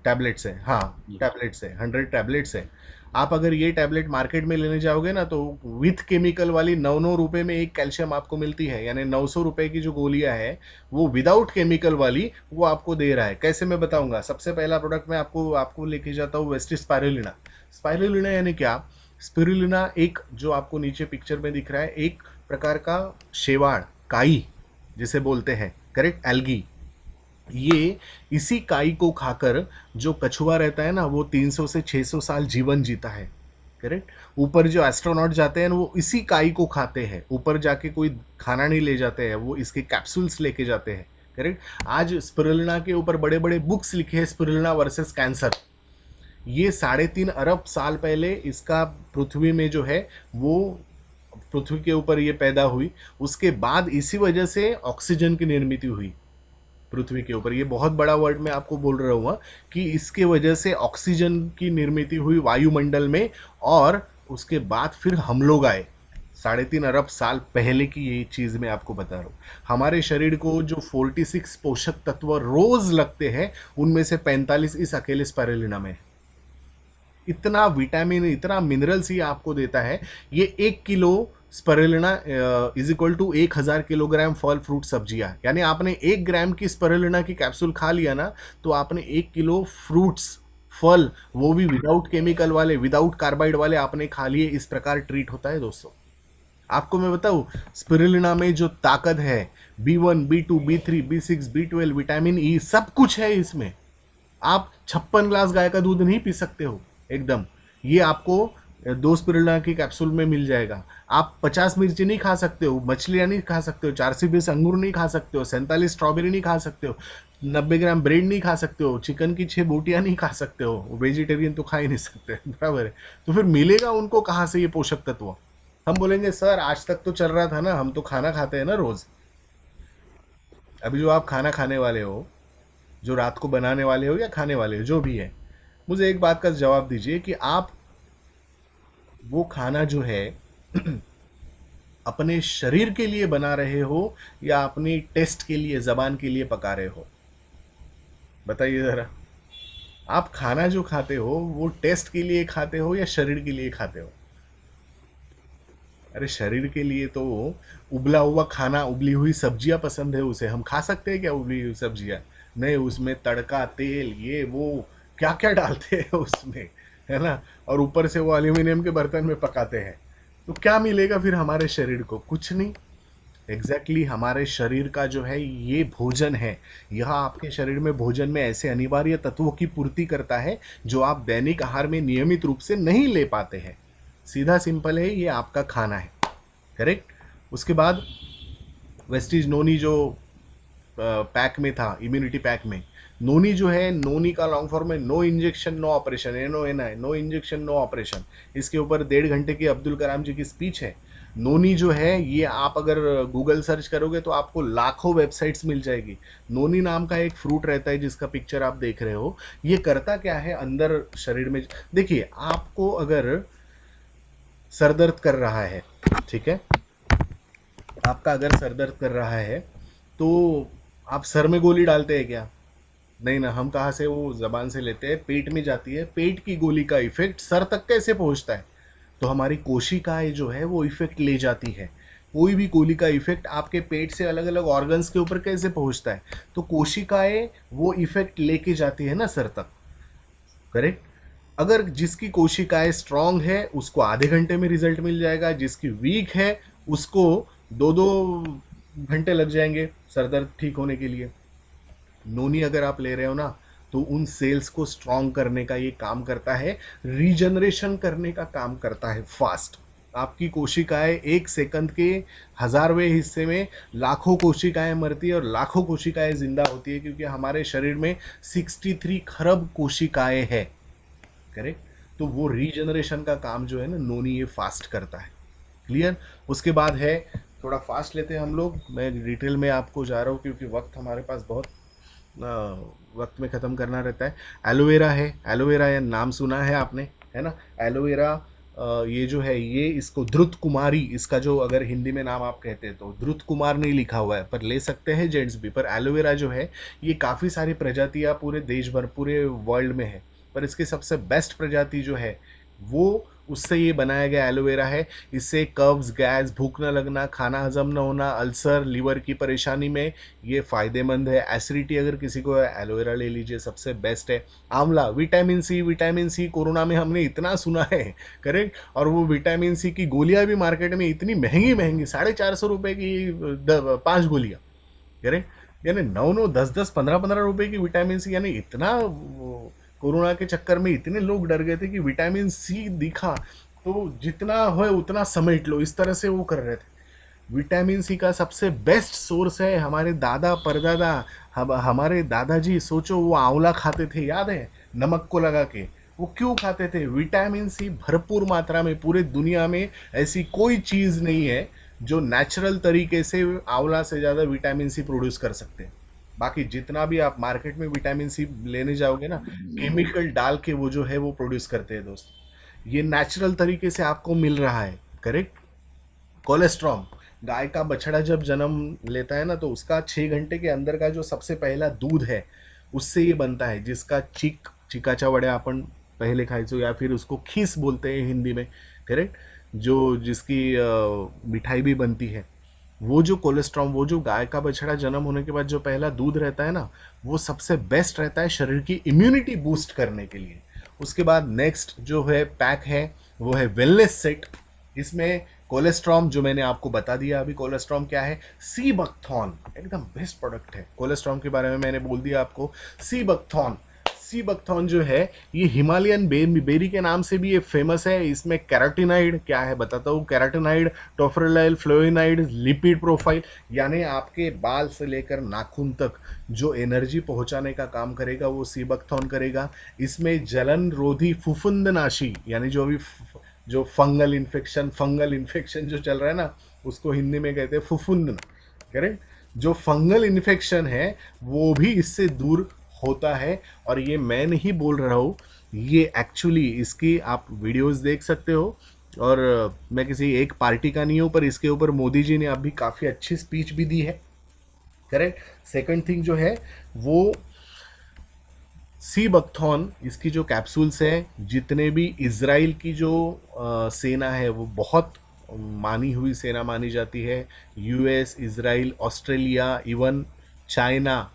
टैबलेट्स है, हाँ टैबलेट्स है, 100 टैबलेट्स है। आप अगर ये टैबलेट मार्केट में लेने जाओगे ना तो विथ केमिकल वाली 9 9 रुपये में एक कैल्शियम आपको मिलती है, यानी 900 रुपये की जो गोलियां है वो विदाउट केमिकल वाली वो आपको दे रहा है। कैसे मैं बताऊंगा। सबसे पहला प्रोडक्ट मैं आपको आपको लेके जाता हूँ वेस्टी स्पाइरुलिना। स्पाइरुलिना यानी क्या, स्पिरुलिना एक जो आपको नीचे पिक्चर में दिख रहा है, एक प्रकार का शेवाड़, काई जिसे बोलते हैं, करेक्ट, एल्गी। ये इसी काई को खाकर जो कछुआ रहता है ना वो 300 से 600 साल जीवन जीता है, करेक्ट। ऊपर जो एस्ट्रोनॉट जाते हैं वो इसी काई को खाते हैं, ऊपर जाके कोई खाना नहीं ले जाते हैं, वो इसके कैप्सूल्स लेके जाते हैं, करेक्ट। आज स्पिरुलिना के ऊपर बड़े बड़े बुक्स लिखे हैं, स्पिरुलिना वर्सेस कैंसर। ये 3.5 अरब साल पहले इसका पृथ्वी में जो है वो पृथ्वी के ऊपर ये पैदा हुई, उसके बाद इसी वजह से ऑक्सीजन की निर्मित हुई पृथ्वी के ऊपर। ये बहुत बड़ा वर्ड मैं आपको बोल रहा हूँ कि इसके वजह से ऑक्सीजन की निर्मित हुई वायुमंडल में, और उसके बाद फिर हम लोग आए। 3.5 अरब साल पहले की ये चीज़ मैं आपको बता रहा हूँ। हमारे शरीर को जो 46 पोषक तत्व रोज लगते हैं उनमें से 45 इस अकेले स्पाइरुलिना में है। इतना विटामिन, इतना मिनरल्स ये आपको देता है। ये 1 kilo spirulina is equal to 1000 kilogram फल फ्रूट सब्जियां, यानी आपने 1 ग्राम की स्पिरुलिना की कैप्सूल खा लिया ना तो आपने 1 किलो फ्रूट्स, फल, वो भी विदाउट केमिकल वाले, विदाउट कार्बाइड वाले आपने खा लिए। इस प्रकार ट्रीट होता है दोस्तों। आपको मैं बताऊं, स्पिरुलिना में जो ताकत है, B1, B2, B3, B6, B12, vitamin E, सब कुछ है इसमें। आप 56 ग्लास गाय का दूध नहीं पी सकते हो एकदम, ये आपको 2 स्पिरुलिना की कैप्सूल में मिल जाएगा। आप 50 मिर्ची नहीं खा सकते हो, मछलियाँ नहीं खा सकते हो, 4 से 20 अंगूर नहीं खा सकते हो, 47 स्ट्रॉबेरी नहीं खा सकते हो, 90 ग्राम ब्रेड नहीं खा सकते हो, चिकन की 6 बोटियाँ नहीं खा सकते हो, वेजिटेरियन तो खा ही नहीं सकते, बराबर है। तो फिर मिलेगा उनको कहाँ से ये पोषक तत्व। हम बोलेंगे सर आज तक तो चल रहा था ना, हम तो खाना खाते हैं ना रोज। अभी जो आप खाना खाने वाले हो, जो रात को बनाने वाले हो या खाने वाले हो, जो भी है, मुझे एक बात का जवाब दीजिए कि आप वो खाना जो है अपने शरीर के लिए बना रहे हो या अपनी टेस्ट के लिए, जबान के लिए पका रहे हो, बताइए जरा। आप खाना जो खाते हो वो टेस्ट के लिए खाते हो या शरीर के लिए खाते हो। अरे शरीर के लिए तो उबला हुआ खाना, उबली हुई सब्जियां पसंद है उसे, हम खा सकते हैं क्या उबली हुई सब्जियां। नहीं, उसमें तड़का, तेल, ये वो क्या क्या डालते हैं उसमें, है ना, और ऊपर से वो एल्यूमिनियम के बर्तन में पकाते हैं। तो क्या मिलेगा फिर हमारे शरीर को, कुछ नहीं। एग्जैक्टली हमारे शरीर का जो है ये भोजन है, यह आपके शरीर में भोजन में ऐसे अनिवार्य तत्वों की पूर्ति करता है जो आप दैनिक आहार में नियमित रूप से नहीं ले पाते हैं। सीधा सिंपल है, ये आपका खाना है, करेक्ट। उसके बाद वेस्टीज नोनी जो पैक में था, इम्यूनिटी पैक में, नोनी जो है, नोनी का लॉन्ग फॉर्म है no injection no operation, NONI, no injection no operation. इसके ऊपर 1.5 घंटे की अब्दुल कलाम जी की स्पीच है। नोनी जो है ये आप अगर गूगल सर्च करोगे तो आपको लाखों वेबसाइट्स मिल जाएगी। नोनी नाम का एक फ्रूट रहता है जिसका पिक्चर आप देख रहे हो। ये करता क्या है अंदर शरीर में, देखिए आपको अगर सर दर्द कर रहा है, ठीक है, आपका अगर सर दर्द कर रहा है तो आप सर में गोली डालते हैं क्या, नहीं ना। हम कहाँ से वो जबान से लेते हैं, पेट में जाती है, पेट की गोली का इफेक्ट सर तक कैसे पहुँचता है, तो हमारी कोशिकाएं जो है वो इफेक्ट ले जाती है। कोई भी गोली का इफेक्ट आपके पेट से अलग अलग ऑर्गन्स के ऊपर कैसे पहुँचता है, तो कोशिकाएं वो इफेक्ट लेके जाती है ना सर तक, करेक्ट। अगर जिसकी कोशिकाएं स्ट्रांग है उसको आधे घंटे में रिजल्ट मिल जाएगा, जिसकी वीक है उसको 2-2 घंटे लग जाएंगे सर दर्द ठीक होने के लिए। नोनी अगर आप ले रहे हो ना, तो उन सेल्स को स्ट्रांग करने का ये काम करता है, रीजनरेशन करने का काम करता है फास्ट। आपकी कोशिकाएं 1 सेकंड के 1000वें हिस्से में लाखों कोशिकाएं मरती है और लाखों कोशिकाएं जिंदा होती है, क्योंकि हमारे शरीर में 63 खरब कोशिकाएं हैं। करेक्ट। तो वो रीजनरेशन का काम जो है ना, नोनी ये फास्ट करता है। क्लियर। उसके बाद है, थोड़ा फास्ट लेते हैं हम लोग, मैं डिटेल में आपको जा रहा हूँ क्योंकि वक्त हमारे पास बहुत वक्त में ख़त्म करना रहता है। एलोवेरा है, एलोवेरा या नाम सुना है आपने, है ना। एलोवेरा ये जो है, ये इसको द्रुत कुमारी, इसका जो अगर हिंदी में नाम आप कहते हैं तो द्रुत कुमार नहीं लिखा हुआ है, पर ले सकते हैं जेंट्स भी। पर एलोवेरा जो है, ये काफ़ी सारी प्रजातियाँ पूरे देश भर, पूरे वर्ल्ड में है, पर इसकी सबसे बेस्ट प्रजाति जो है वो, उससे ये बनाया गया एलोवेरा है। इससे कब्ज, गैस, भूख न लगना, खाना हजम न होना, अल्सर, लीवर की परेशानी में ये फ़ायदेमंद है। एसिडिटी अगर किसी को है, एलोवेरा ले लीजिए, सबसे बेस्ट है। आंवला, vitamin C, vitamin C corona में हमने इतना सुना है। करेक्ट। और वो विटामिन सी की गोलियां भी मार्केट में इतनी महंगी महंगी, 450 रुपये की 5 गोलियां। करेक्ट। यानी 9-9, 10-10, 15-15 रुपए की विटामिन सी, यानी इतना कोरोना के चक्कर में इतने लोग डर गए थे कि विटामिन सी दिखा तो जितना हो उतना समेट लो, इस तरह से वो कर रहे थे। विटामिन सी का सबसे बेस्ट सोर्स है हमारे दादा परदादा। हमारे दादाजी, सोचो वो आंवला खाते थे, याद है, नमक को लगा के। वो क्यों खाते थे? विटामिन सी भरपूर मात्रा में, पूरे दुनिया में ऐसी कोई चीज़ नहीं है जो नेचुरल तरीके से आंवला से ज़्यादा विटामिन सी प्रोड्यूस कर सकते हैं। बाकी जितना भी आप मार्केट में विटामिन सी लेने जाओगे ना, केमिकल डाल के वो जो है वो प्रोड्यूस करते हैं दोस्त। ये नेचुरल तरीके से आपको मिल रहा है। करेक्ट। कोलेस्ट्रॉल, गाय का बछड़ा जब जन्म लेता है ना, तो उसका 6 घंटे के अंदर का जो सबसे पहला दूध है, उससे ये बनता है, जिसका चिकाचा वड़े अपन पहले खाइसो, या फिर उसको खीस बोलते हैं हिंदी में। करेक्ट। जो जिसकी मिठाई भी बनती है। वो जो कोलेस्ट्रॉल, वो जो गाय का बछड़ा जन्म होने के बाद जो पहला दूध रहता है ना, वो सबसे बेस्ट रहता है शरीर की इम्यूनिटी बूस्ट करने के लिए। उसके बाद नेक्स्ट जो है पैक है, वो है वेलनेस सेट। इसमें कोलेस्ट्रॉल जो मैंने आपको बता दिया अभी, कोलेस्ट्रॉल क्या है, सी बकथॉन एकदम बेस्ट प्रोडक्ट है। कोलेस्ट्रॉल के बारे में मैंने बोल दिया आपको। सी बकथॉन, सी बकथॉन जो है, ये हिमालयन बेरी के नाम से भी ये फेमस है। इसमें कैरोटीनाइड क्या है बताता हूँ। कैरोटीनाइड, टोफरलाइल, फ्लोइनाइड, लिपिड प्रोफाइल, यानी आपके बाल से लेकर नाखून तक जो एनर्जी पहुंचाने का काम करेगा वो सी बकथॉन करेगा। इसमें जलन रोधी फुफुंदनाशी, यानी जो अभी जो फंगल इन्फेक्शन जो चल रहा है ना, उसको हिंदी में कहते हैं फुफुंदना। करेक्ट। जो फंगल इन्फेक्शन है वो भी इससे दूर होता है। और ये मैं नहीं बोल रहा हूँ, ये एक्चुअली इसकी आप वीडियोस देख सकते हो। और मैं किसी एक पार्टी का नहीं हूँ, पर इसके ऊपर मोदी जी ने अभी काफ़ी अच्छी स्पीच भी दी है। करेक्ट। सेकंड थिंग जो है वो सी बकथॉन, इसकी जो कैप्सूल्स है, जितने भी इजराइल की जो सेना है वो बहुत मानी हुई सेना मानी जाती है। US, Israel, Australia, even China.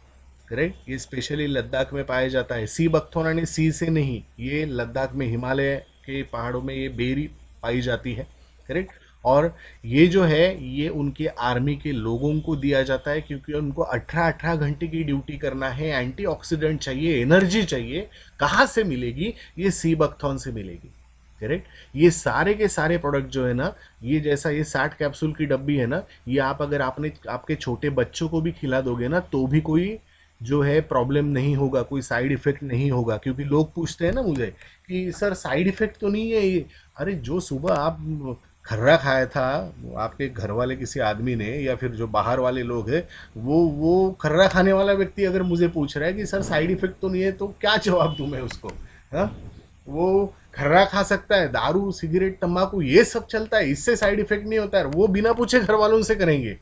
Correct. ये स्पेशली लद्दाख में पाया जाता है। सी बकथॉन यानी सी से नहीं, ये लद्दाख में हिमालय के पहाड़ों में ये बेरी पाई जाती है। करेक्ट। और ये जो है ये उनके आर्मी के लोगों को दिया जाता है, क्योंकि उनको 18-18 घंटे की ड्यूटी करना है, एंटीऑक्सीडेंट चाहिए, एनर्जी चाहिए। कहाँ से मिलेगी? ये सी बकथॉन से मिलेगी। करेक्ट। ये सारे के सारे प्रोडक्ट जो है ना, ये जैसा ये 60 कैप्सूल की डब्बी है ना, ये आप अगर आपने आपके छोटे बच्चों को भी खिला दोगे ना, तो भी कोई जो है प्रॉब्लम नहीं होगा, कोई साइड इफेक्ट नहीं होगा। क्योंकि लोग पूछते हैं ना मुझे कि सर साइड इफेक्ट तो नहीं है ये। अरे जो सुबह आप खर्रा खाया था आपके घर वाले किसी आदमी ने, या फिर जो बाहर वाले लोग हैं, वो खर्रा खाने वाला व्यक्ति अगर मुझे पूछ रहा है कि सर साइड इफेक्ट तो नहीं है, तो क्या जवाब दूं मैं उसको? हाँ, वो खर्रा खा सकता है, दारू, सिगरेट, तंबाकू ये सब चलता है, इससे साइड इफेक्ट नहीं होता है, वो बिना पूछे घर वालों से करेंगे।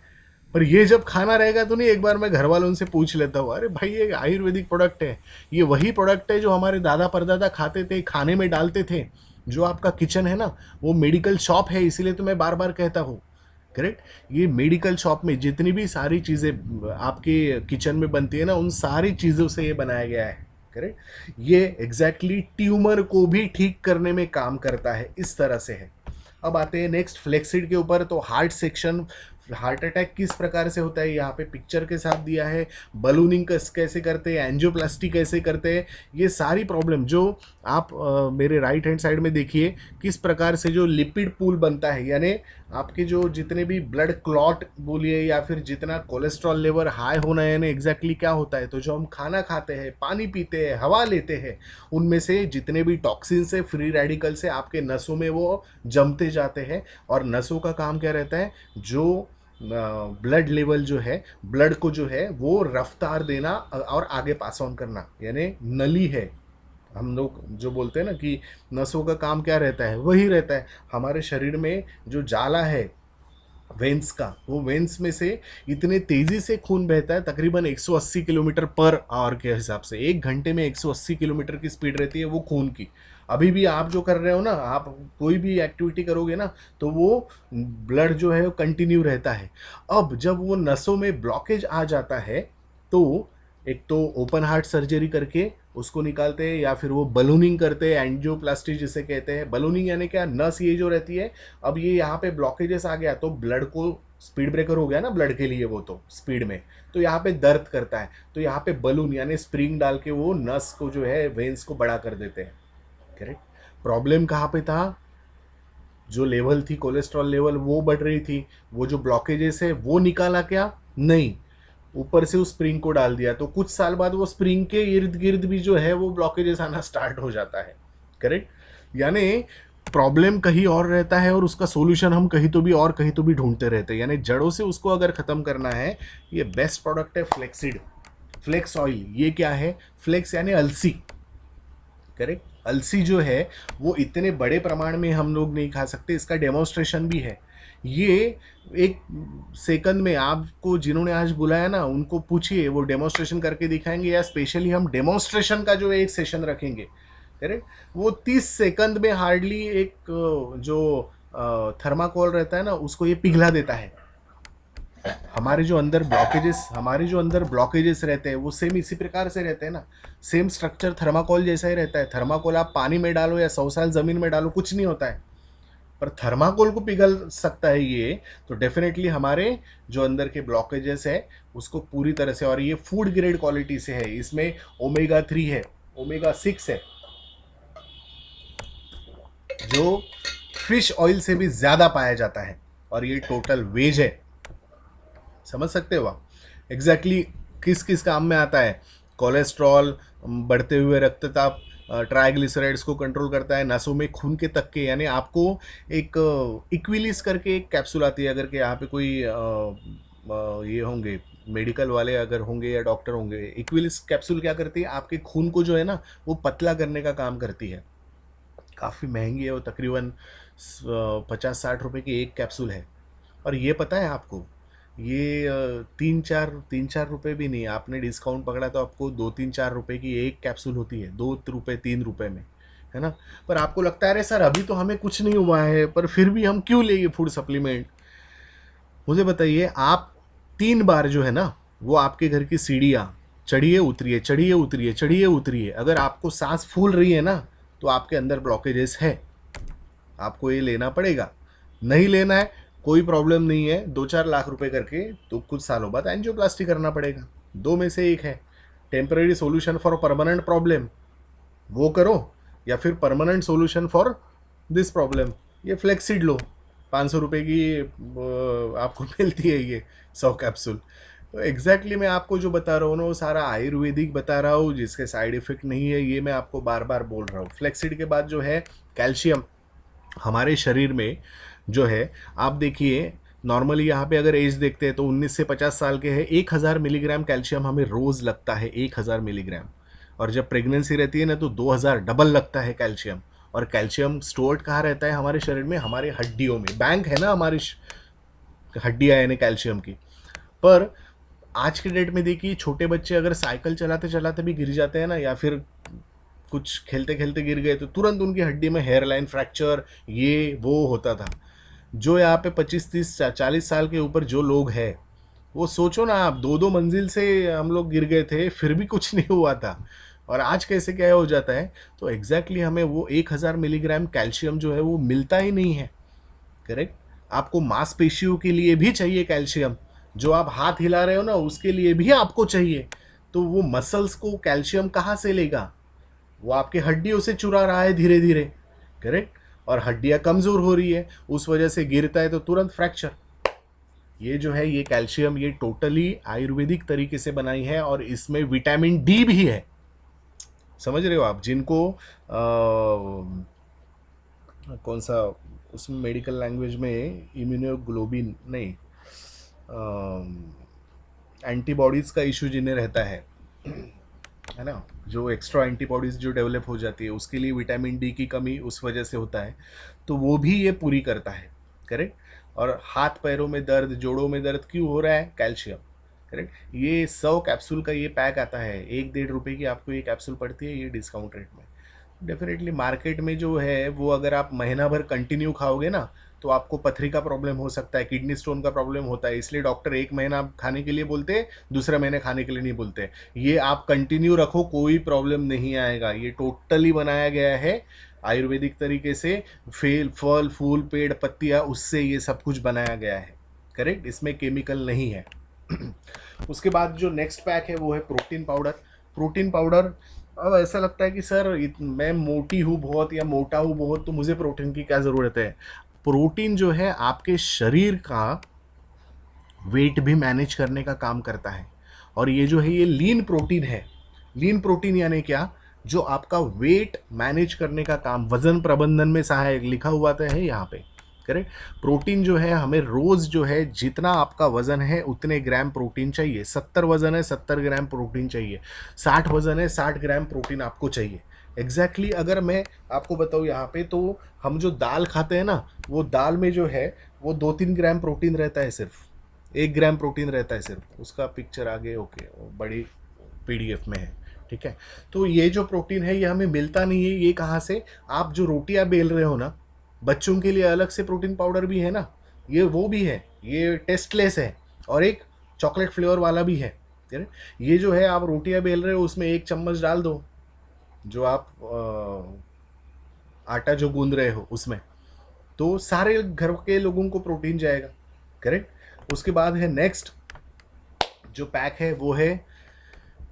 पर ये जब खाना रहेगा तो नहीं, एक बार मैं घर वालों से पूछ लेता हूँ, अरे भाई ये आयुर्वेदिक प्रोडक्ट है, ये वही प्रोडक्ट है जो हमारे दादा परदादा खाते थे, खाने में डालते थे। जो आपका किचन है ना, वो मेडिकल शॉप है, इसीलिए तो मैं बार बार कहता हूँ। करेक्ट। ये मेडिकल शॉप में जितनी भी सारी चीज़ें आपके किचन में बनती है ना, उन सारी चीज़ों से ये बनाया गया है। करेक्ट। ये एग्जैक्टली ट्यूमर को भी ठीक करने में काम करता है, इस तरह से है। अब आते हैं नेक्स्ट फ्लेक्सिड के ऊपर। तो हार्ट सेक्शन, हार्ट अटैक किस प्रकार से होता है यहाँ पे पिक्चर के साथ दिया है। बलूनिंग कैसे करते हैं, एंजियोप्लास्टी कैसे करते हैं, ये सारी प्रॉब्लम जो आप मेरे राइट हैंड साइड में देखिए किस प्रकार से जो लिपिड पूल बनता है, यानी आपके जो जितने भी ब्लड क्लॉट बोलिए या फिर जितना कोलेस्ट्रॉल लेवल हाई होना है, यानी एग्जैक्टली क्या होता है। तो जो हम खाना खाते हैं, पानी पीते हैं, हवा लेते हैं, उनमें से जितने भी टॉक्सिन से, फ्री रेडिकल से आपके नसों में वो जमते जाते हैं। और नसों का काम क्या रहता है, जो ब्लड लेवल जो है, ब्लड को जो है वो रफ्तार देना और आगे पास ऑन करना, यानी नली है। हम लोग जो बोलते हैं ना कि नसों का काम क्या रहता है, वही रहता है। हमारे शरीर में जो जाला है वेंस का, वो वेंस में से इतने तेजी से खून बहता है, तकरीबन 180 किलोमीटर पर आवर के हिसाब से। एक घंटे में 180 किलोमीटर की स्पीड रहती है वो खून की। अभी भी आप जो कर रहे हो ना, आप कोई भी एक्टिविटी करोगे ना, तो वो ब्लड जो है वो कंटिन्यू रहता है। अब जब वो नसों में ब्लॉकेज आ जाता है, तो एक तो ओपन हार्ट सर्जरी करके उसको निकालते हैं, या फिर वो बलूनिंग करते हैं, एंजियोप्लास्टी जिसे कहते हैं। बलूनिंग यानी क्या, नस ये जो रहती है, अब ये यहाँ पे ब्लॉकेजेस आ गया तो ब्लड को, स्पीड ब्रेकर हो गया ना ब्लड के लिए वो, तो स्पीड में तो यहाँ पे दर्द करता है, तो यहाँ पे बलून यानी स्प्रिंग डाल के वो नस को जो है, वेंस को बड़ा कर देते हैं। करेक्ट। प्रॉब्लम कहाँ पे था, जो लेवल थी कोलेस्ट्रॉल लेवल वो बढ़ रही थी, वो जो ब्लॉकेजेस है वो निकाला क्या, नहीं, ऊपर से उस स्प्रिंग को डाल दिया। तो कुछ साल बाद वो स्प्रिंग के इर्द गिर्द भी जो है वो ब्लॉकेजेस आना स्टार्ट हो जाता है। करेक्ट। यानी प्रॉब्लम कहीं और रहता है और उसका सॉल्यूशन हम कहीं तो भी और कहीं तो भी ढूंढते रहते हैं, यानी जड़ों से उसको अगर खत्म करना है, ये बेस्ट प्रोडक्ट है फ्लेक्सिड, फ्लेक्स ऑयल। ये क्या है, फ्लेक्स यानी अलसी। करेक्ट। अलसी जो है वो इतने बड़े प्रमाण में हम लोग नहीं खा सकते, इसका डेमोन्स्ट्रेशन भी है। ये एक सेकंड में आपको जिन्होंने आज बुलाया ना, उनको पूछिए, वो डेमोन्स्ट्रेशन करके दिखाएंगे, या स्पेशली हम डेमोन्स्ट्रेशन का जो एक सेशन रखेंगे, करेक्ट, वो 30 सेकंड में हार्डली एक जो थर्माकोल रहता है ना, उसको ये पिघला देता है। हमारे जो अंदर ब्लॉकेजेस रहते हैं वो सेम इसी प्रकार से रहते हैं ना, सेम स्ट्रक्चर थर्माकोल जैसा ही रहता है। थर्माकोल आप पानी में डालो या 100 साल जमीन में डालो, कुछ नहीं होता है, पर थर्माकोल को पिघल सकता है ये। तो डेफिनेटली हमारे जो अंदर के ब्लॉकेजेस है उसको पूरी तरह से, और ये फूड ग्रेड क्वालिटी से है, इसमें ओमेगा 3 है, ओमेगा 6 है, जो फिश ऑयल से भी ज्यादा पाया जाता है, और ये टोटल वेज है। समझ सकते हो आप एग्जैक्टली किस किस काम में आता है। कोलेस्ट्रॉल, बढ़ते हुए रक्तचाप, ट्राइग्लिसराइड्स को कंट्रोल करता है, नसों में खून के तक्के, यानी आपको एक इक्विलिस करके एक कैप्सूल आती है, अगर के यहाँ पे कोई ये होंगे मेडिकल वाले अगर होंगे या डॉक्टर होंगे, इक्विलिस कैप्सूल क्या करती है, आपके खून को जो है ना वो पतला करने का काम करती है। काफ़ी महंगी है वो, तकरीबन 50-60 रुपए की एक कैप्सूल है। और ये पता है आपको, ये 3-4 रुपए भी नहीं, आपने डिस्काउंट पकड़ा तो आपको 2-3-4 रुपए की एक कैप्सूल होती है, 2 रुपए 3 रुपए में, है ना। पर आपको लगता है अरे सर अभी तो हमें कुछ नहीं हुआ है, पर फिर भी हम क्यों लेंगे फूड सप्लीमेंट। मुझे बताइए, आप 3 बार जो है ना वो आपके घर की सीढ़ियाँ चढ़िए उतरिए, चढ़िए उतरिए, चढ़िए उतरिए, अगर आपको सांस फूल रही है ना तो आपके अंदर ब्लॉकेजेस है, आपको ये लेना पड़ेगा। नहीं लेना है कोई प्रॉब्लम नहीं है, 2-4 लाख रुपए करके तो कुछ सालों बाद एंजियोप्लास्टी करना पड़ेगा, दो में से एक है। Temporary solution for permanent problem वो करो, या फिर permanent solution for this problem, ये फ्लेक्सिड लो, 500 रुपये की आपको मिलती है ये 100 कैप्सूल। तो एग्जैक्टली मैं आपको जो बता रहा हूँ ना वो सारा आयुर्वेदिक बता रहा हूँ, जिसके साइड इफेक्ट नहीं है, ये मैं आपको बार बार बोल रहा हूँ। फ्लेक्सिड के बाद जो है कैल्शियम, हमारे शरीर में जो है, आप देखिए नॉर्मली यहाँ पे अगर एज देखते हैं तो 19 से 50 साल के हैं, 1000 मिलीग्राम कैल्शियम हमें रोज़ लगता है, 1000 मिलीग्राम। और जब प्रेगनेंसी रहती है ना तो 2000 डबल लगता है कैल्शियम। और कैल्शियम स्टोर्ड कहाँ रहता है हमारे शरीर में, हमारे हड्डियों में, बैंक है ना हमारी हड्डियाँ यानी कैल्शियम की। पर आज के डेट में देखिए, छोटे बच्चे अगर साइकिल चलाते चलाते भी गिर जाते हैं ना, या फिर कुछ खेलते खेलते गिर गए, तो तुरंत उनकी हड्डी में हेयर लाइन फ्रैक्चर ये वो होता था। जो यहाँ पे 25-30-40 साल के ऊपर जो लोग हैं, वो सोचो ना आप, 2-2 मंजिल से हम लोग गिर गए थे फिर भी कुछ नहीं हुआ था। और आज कैसे क्या हो जाता है, तो एग्जैक्टली हमें वो 1000 मिलीग्राम कैल्शियम जो है वो मिलता ही नहीं है। करेक्ट। आपको मांसपेशियों के लिए भी चाहिए कैल्शियम, जो आप हाथ हिला रहे हो ना उसके लिए भी आपको चाहिए। तो वो मसल्स को कैल्शियम कहाँ से लेगा? वो आपके हड्डियों से चुरा रहा है धीरे धीरे। करेक्ट। और हड्डियां कमजोर हो रही है, उस वजह से गिरता है तो तुरंत फ्रैक्चर। ये जो है ये कैल्शियम ये टोटली आयुर्वेदिक तरीके से बनाई है, और इसमें विटामिन डी भी है। समझ रहे हो आप? जिनको कौन सा उसमें मेडिकल लैंग्वेज में इम्यूनोग्लोबिन नहीं, एंटीबॉडीज़ का इशू जिन्हें रहता है ना, जो एक्स्ट्रा एंटीबॉडीज़ जो डेवलप हो जाती है उसके लिए विटामिन डी की कमी उस वजह से होता है, तो वो भी ये पूरी करता है। करेक्ट। और हाथ पैरों में दर्द, जोड़ों में दर्द क्यों हो रहा है? कैल्शियम। करेक्ट। ये 100 कैप्सूल का ये पैक आता है, 1-1.5 रुपये की आपको ये कैप्सूल पड़ती है, ये डिस्काउंट रेट में। डेफिनेटली मार्केट में जो है वो अगर आप महीना भर कंटिन्यू खाओगे ना तो आपको पथरी का प्रॉब्लम हो सकता है, किडनी स्टोन का प्रॉब्लम होता है, इसलिए डॉक्टर 1 महीना खाने के लिए बोलते हैं, दूसरे महीने खाने के लिए नहीं बोलते। ये आप कंटिन्यू रखो, कोई प्रॉब्लम नहीं आएगा। ये टोटली बनाया गया है आयुर्वेदिक तरीके से, फल फूल पेड़ पत्तियाँ उससे ये सब कुछ बनाया गया है। करेक्ट। इसमें केमिकल नहीं है। उसके बाद जो नेक्स्ट पैक है वो है प्रोटीन पाउडर। प्रोटीन पाउडर, अब ऐसा लगता है कि सर मैं मोटी हूँ बहुत या मोटा हूँ बहुत, तो मुझे प्रोटीन की क्या ज़रूरत है? प्रोटीन जो है आपके शरीर का वेट भी मैनेज करने का काम करता है। और ये जो है ये लीन प्रोटीन है। लीन प्रोटीन यानी क्या? जो आपका वेट मैनेज करने का काम, वजन प्रबंधन में सहायक लिखा हुआ तो है यहाँ पे। करेक्ट। प्रोटीन जो है हमें रोज जो है जितना आपका वजन है उतने ग्राम प्रोटीन चाहिए। 70 वजन है 70 ग्राम प्रोटीन चाहिए, 60 वजन है 60 ग्राम प्रोटीन आपको चाहिए। एग्जैक्टली अगर मैं आपको बताऊँ यहाँ पे, तो हम जो दाल खाते हैं ना, वो दाल में जो है वो 2-3 ग्राम प्रोटीन रहता है, सिर्फ 1 ग्राम प्रोटीन रहता है सिर्फ। उसका पिक्चर आगे ओके बड़ी पीडीएफ में है। ठीक है। तो ये जो प्रोटीन है ये हमें मिलता नहीं है। ये कहाँ से? आप जो रोटियां बेल रहे हो ना, बच्चों के लिए अलग से प्रोटीन पाउडर भी है ना, ये वो भी है, ये टेस्टलेस है, और एक चॉकलेट फ्लेवर वाला भी है। ये जो है आप रोटियां बेल रहे हो उसमें 1 चम्मच डाल दो, जो आप आटा जो गूंद रहे हो उसमें, तो सारे घर के लोगों को प्रोटीन जाएगा। करेक्ट। उसके बाद है नेक्स्ट जो पैक है वो है,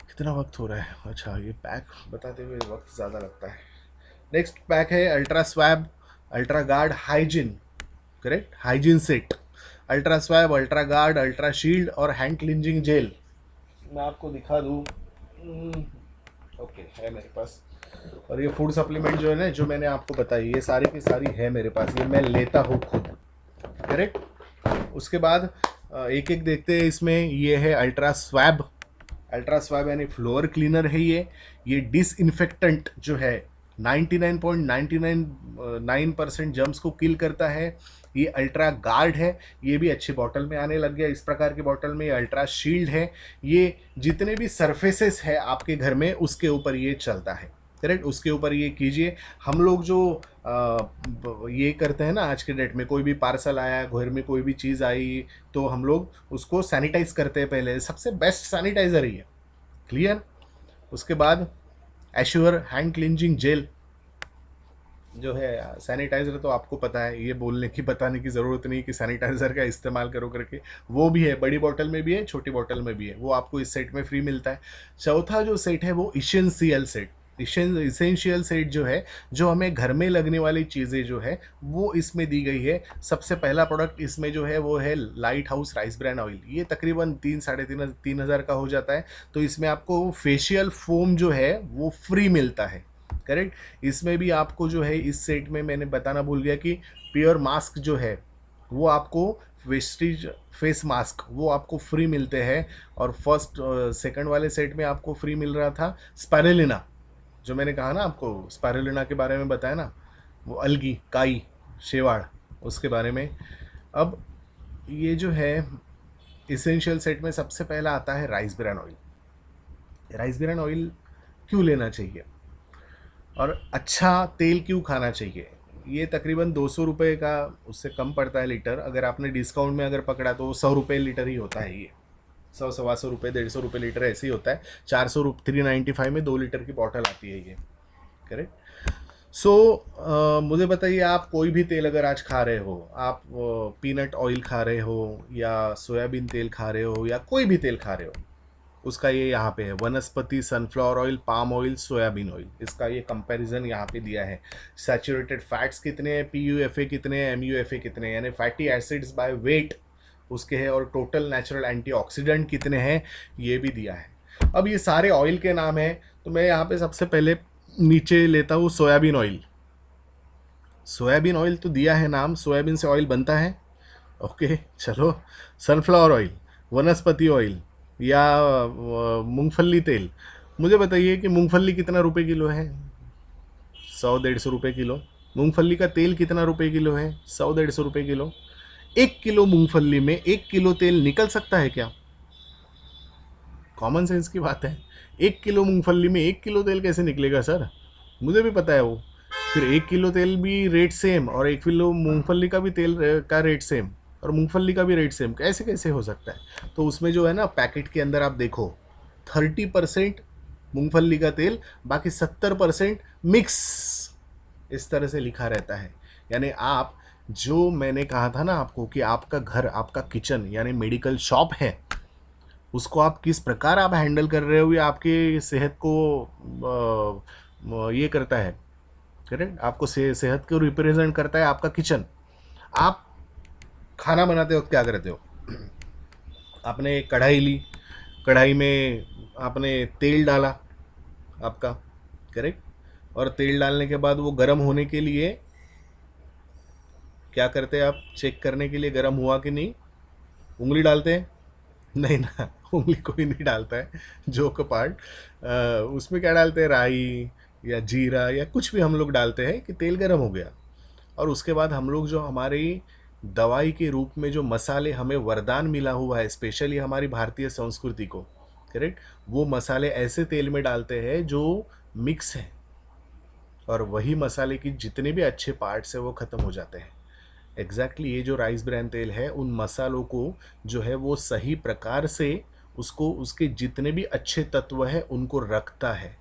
कितना वक्त हो रहा है? अच्छा, ये पैक बताते हुए वक्त ज़्यादा लगता है। नेक्स्ट पैक है ultra swab ultra guard hygiene. Correct. Hygiene set, ultra swab, ultra guard, ultra shield और हैंड क्लिंजिंग जेल। मैं आपको दिखा दूँ। ओके, है मेरे पास। और ये फूड सप्लीमेंट जो है ना, जो मैंने आपको बताई, ये सारी की सारी है मेरे पास, ये मैं लेता हूँ खुद। करेक्ट। उसके बाद एक एक देखते हैं। इसमें ये है अल्ट्रा स्वैब। अल्ट्रा स्वैब यानी फ्लोर क्लीनर है ये डिसइंफेक्टेंट जो है 99.999% जर्म्स को किल करता है। ये अल्ट्रा गार्ड है, ये भी अच्छी बॉटल में आने लग गया इस प्रकार की बॉटल में। अल्ट्रा शील्ड है, ये जितने भी सरफेसेस है आपके घर में उसके ऊपर ये चलता है। करेक्ट। उसके ऊपर ये कीजिए। हम लोग जो ये करते हैं ना, आज के डेट में कोई भी पार्सल आया, घर में कोई भी चीज़ आई, तो हम लोग उसको सैनिटाइज करते हैं पहले। सबसे बेस्ट सैनिटाइजर ही है। क्लियर। उसके बाद एश्योर हैंड क्लिंजिंग जेल जो है सैनिटाइज़र, तो आपको पता है, ये बोलने की बताने की ज़रूरत नहीं कि सैनिटाइज़र का इस्तेमाल करो करके। वो भी है, बड़ी बोतल में भी है, छोटी बोतल में भी है, वो आपको इस सेट में फ्री मिलता है। चौथा जो सेट है वो इसेंशियल सेट। इसेंशियल सेट जो है, जो हमें घर में लगने वाली चीज़ें जो है वो इसमें दी गई है। सबसे पहला प्रोडक्ट इसमें जो है वो है light house rice bran oil. ये तकरीबन 3-3.5 हज़ार का हो जाता है। तो इसमें आपको फेशियल फोम जो है वो फ्री मिलता है। करेक्ट। इसमें भी आपको जो है इस सेट में मैंने बताना भूल गया कि प्योर मास्क जो है वो आपको, वेस्टीज फेस मास्क, वो आपको फ्री मिलते हैं। और फर्स्ट सेकंड वाले सेट में आपको फ्री मिल रहा था स्पाइरुलिना, जो मैंने कहा ना आपको, स्पाइरुलिना के बारे में बताया ना, वो अलगी काई शेवाड़, उसके बारे में। अब ये जो है इसेंशियल सेट में सबसे पहला आता है rice bran oil. Rice bran oil क्यों लेना चाहिए और अच्छा तेल क्यों खाना चाहिए? ये तकरीबन 200 रुपये का, उससे कम पड़ता है लीटर। अगर आपने डिस्काउंट में अगर पकड़ा तो 100 रुपये लीटर ही होता है ये। सवा सौ रुपये, 150 रुपये लीटर ऐसे ही होता है। 395 में 2 लीटर की बॉटल आती है ये, करेक्ट। सो मुझे बताइए, आप कोई भी तेल अगर आज खा रहे हो, आप पीनट ऑयल खा रहे हो या सोयाबीन तेल खा रहे हो या कोई भी तेल खा रहे हो, उसका ये यहाँ पे है वनस्पति, sunflower oil, palm oil, soybean oil, इसका ये कंपैरिजन यहाँ पे दिया है। सैचुरेटेड फैट्स कितने हैं, PUFA कितने हैं, MUFA कितने हैं, यानी फैटी एसिड्स बाय वेट उसके है, और टोटल नेचुरल एंटीऑक्सीडेंट कितने हैं ये भी दिया है। अब ये सारे ऑयल के नाम हैं, तो मैं यहाँ पे सबसे पहले नीचे लेता हूँ सोयाबीन ऑयल। सोयाबीन ऑयल तो दिया है नाम, सोयाबीन से ऑयल बनता है, ओके चलो। सनफ्लावर ऑयल, वनस्पति ऑयल या मूंगफली तेल, मुझे बताइए कि मूंगफली कितना रुपए किलो है? 100-150 रुपये किलो। मूंगफली का तेल कितना रुपए किलो है? 100-150 रुपये किलो। 1 किलो मूंगफली में 1 किलो तेल निकल सकता है क्या? कॉमन सेंस की बात है। 1 किलो मूंगफली में 1 किलो तेल कैसे निकलेगा सर? मुझे भी पता है वो। फिर 1 किलो तेल भी रेट सेम और 1 किलो मूंगफली का भी तेल का रेट सेम और मूंगफली का भी रेट सेम, कैसे कैसे हो सकता है? तो उसमें जो है ना, पैकेट के अंदर आप देखो 30% मूंगफली का तेल, बाकी 70% मिक्स, इस तरह से लिखा रहता है। यानी आप, जो मैंने कहा था ना आपको कि आपका घर, आपका किचन यानी मेडिकल शॉप है, उसको आप किस प्रकार आप हैंडल कर रहे हो, ये आपकी सेहत को ये करता है, करेक्ट। आपको सेहत को रिप्रेजेंट करता है आपका किचन। आप खाना बनाते वक्त क्या करते हो? आपने कढ़ाई ली, कढ़ाई में आपने तेल डाला आपका, करेक्ट, और तेल डालने के बाद वो गर्म होने के लिए क्या करते हैं आप? चेक करने के लिए गर्म हुआ कि नहीं, उंगली डालते हैं? नहीं ना, उंगली कोई नहीं डालता है, जोक पार्ट। उसमें क्या डालते हैं? राई या जीरा या कुछ भी हम लोग डालते हैं कि तेल गर्म हो गया। और उसके बाद हम लोग जो हमारी दवाई के रूप में जो मसाले हमें वरदान मिला हुआ है, स्पेशली हमारी भारतीय संस्कृति को, करेक्ट, वो मसाले ऐसे तेल में डालते हैं जो मिक्स है, और वही मसाले की जितने भी अच्छे पार्ट्स हैं वो ख़त्म हो जाते हैं। एग्जैक्टली ये जो राइस ब्रान तेल है, उन मसालों को जो है वो सही प्रकार से उसको, उसके जितने भी अच्छे तत्व है उनको रखता है।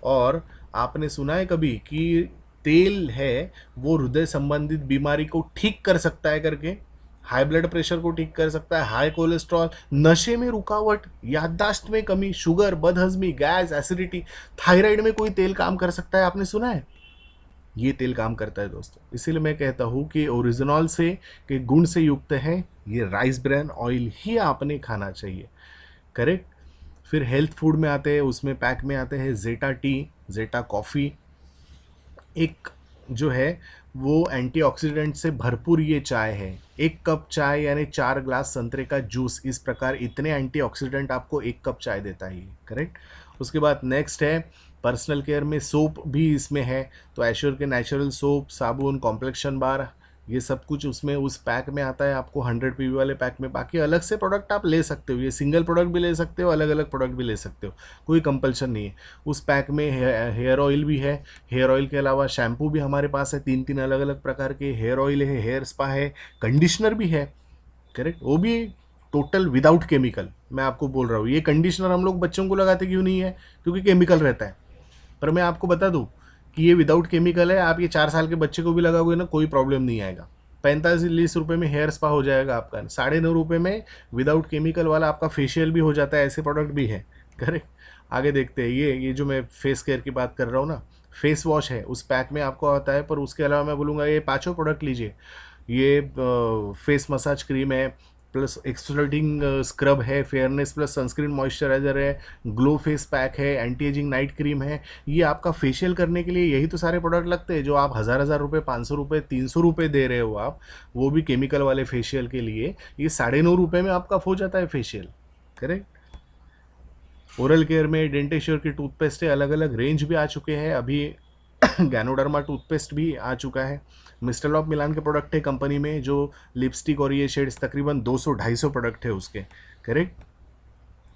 और आपने सुना है कभी कि तेल है वो हृदय संबंधित बीमारी को ठीक कर सकता है करके? हाई ब्लड प्रेशर को ठीक कर सकता है, हाई कोलेस्ट्रॉल, नशे में रुकावट, याददाश्त में कमी, शुगर, बदहजमी, गैस, एसिडिटी, थायराइड में कोई तेल काम कर सकता है? आपने सुना है? ये तेल काम करता है दोस्तों। इसीलिए मैं कहता हूँ कि ओरिजिनल से, के गुण से युक्त है ये राइस ब्रान ऑयल ही आपने खाना चाहिए, करेक्ट। फिर हेल्थ फूड में आते हैं, उसमें पैक में आते हैं जेटा टी, जेटा कॉफ़ी, एक जो है वो एंटीऑक्सीडेंट से भरपूर ये चाय है। 1 कप चाय यानी 4 ग्लास संतरे का जूस, इस प्रकार इतने एंटीऑक्सीडेंट आपको 1 कप चाय देता है, करेक्ट। उसके बाद नेक्स्ट है पर्सनल केयर में सोप भी इसमें है, तो एश्योर के नेचुरल सोप, साबुन, कॉम्प्लेक्शन बार, ये सब कुछ उसमें उस पैक में आता है आपको 100 PV वाले पैक में। बाकी अलग से प्रोडक्ट आप ले सकते हो, ये सिंगल प्रोडक्ट भी ले सकते हो, अलग अलग प्रोडक्ट भी ले सकते हो, कोई कंपल्शन नहीं है। उस पैक में हेयर ऑयल भी है, हेयर ऑयल के अलावा शैम्पू भी हमारे पास है, 3 अलग अलग प्रकार के। हेयर ऑयल है, हेयर स्पा है, कंडीशनर भी है, करेक्ट, वो भी टोटल विदाउट केमिकल। मैं आपको बोल रहा हूँ, ये कंडीशनर हम लोग बच्चों को लगाते क्यों नहीं है? क्योंकि केमिकल रहता है। पर मैं आपको बता दूं कि ये विदाउट केमिकल है, आप ये 4 साल के बच्चे को भी लगाओगे ना, कोई प्रॉब्लम नहीं आएगा। 45 रुपये में हेयर स्पा हो जाएगा आपका, 9.5 रुपये में विदाउट केमिकल वाला आपका फेशियल भी हो जाता है, ऐसे प्रोडक्ट भी है, करेक्ट। आगे देखते हैं, ये जो मैं फेस केयर की बात कर रहा हूँ ना, फेस वॉश है, उस पैक में आपको आता है। पर उसके अलावा मैं बोलूँगा ये 5 प्रोडक्ट लीजिए। ये फेस मसाज क्रीम है, प्लस एक्सफोलिएटिंग स्क्रब है, फेयरनेस प्लस सनस्क्रीन मॉइस्चराइजर है, ग्लो फेस पैक है, एंटी एजिंग नाइट क्रीम है। ये आपका फेशियल करने के लिए यही तो सारे प्रोडक्ट लगते हैं जो आप 1000 रुपये, 500 रुपये, 300 रुपये दे रहे हो आप, वो भी केमिकल वाले फेशियल के लिए। ये 9.5 रुपये में आपका हो जाता है फेशियल, करेक्ट। ओरल केयर में डेंटेश्योर की टूथपेस्ट है, अलग अलग रेंज भी आ चुके हैं अभी। गैनोडर्मा टूथपेस्ट भी आ चुका है। मिस्टर लॉप मिलान के प्रोडक्ट है कंपनी में, जो लिपस्टिक और ये शेड्स तकरीबन 200-250 प्रोडक्ट है उसके, करेक्ट।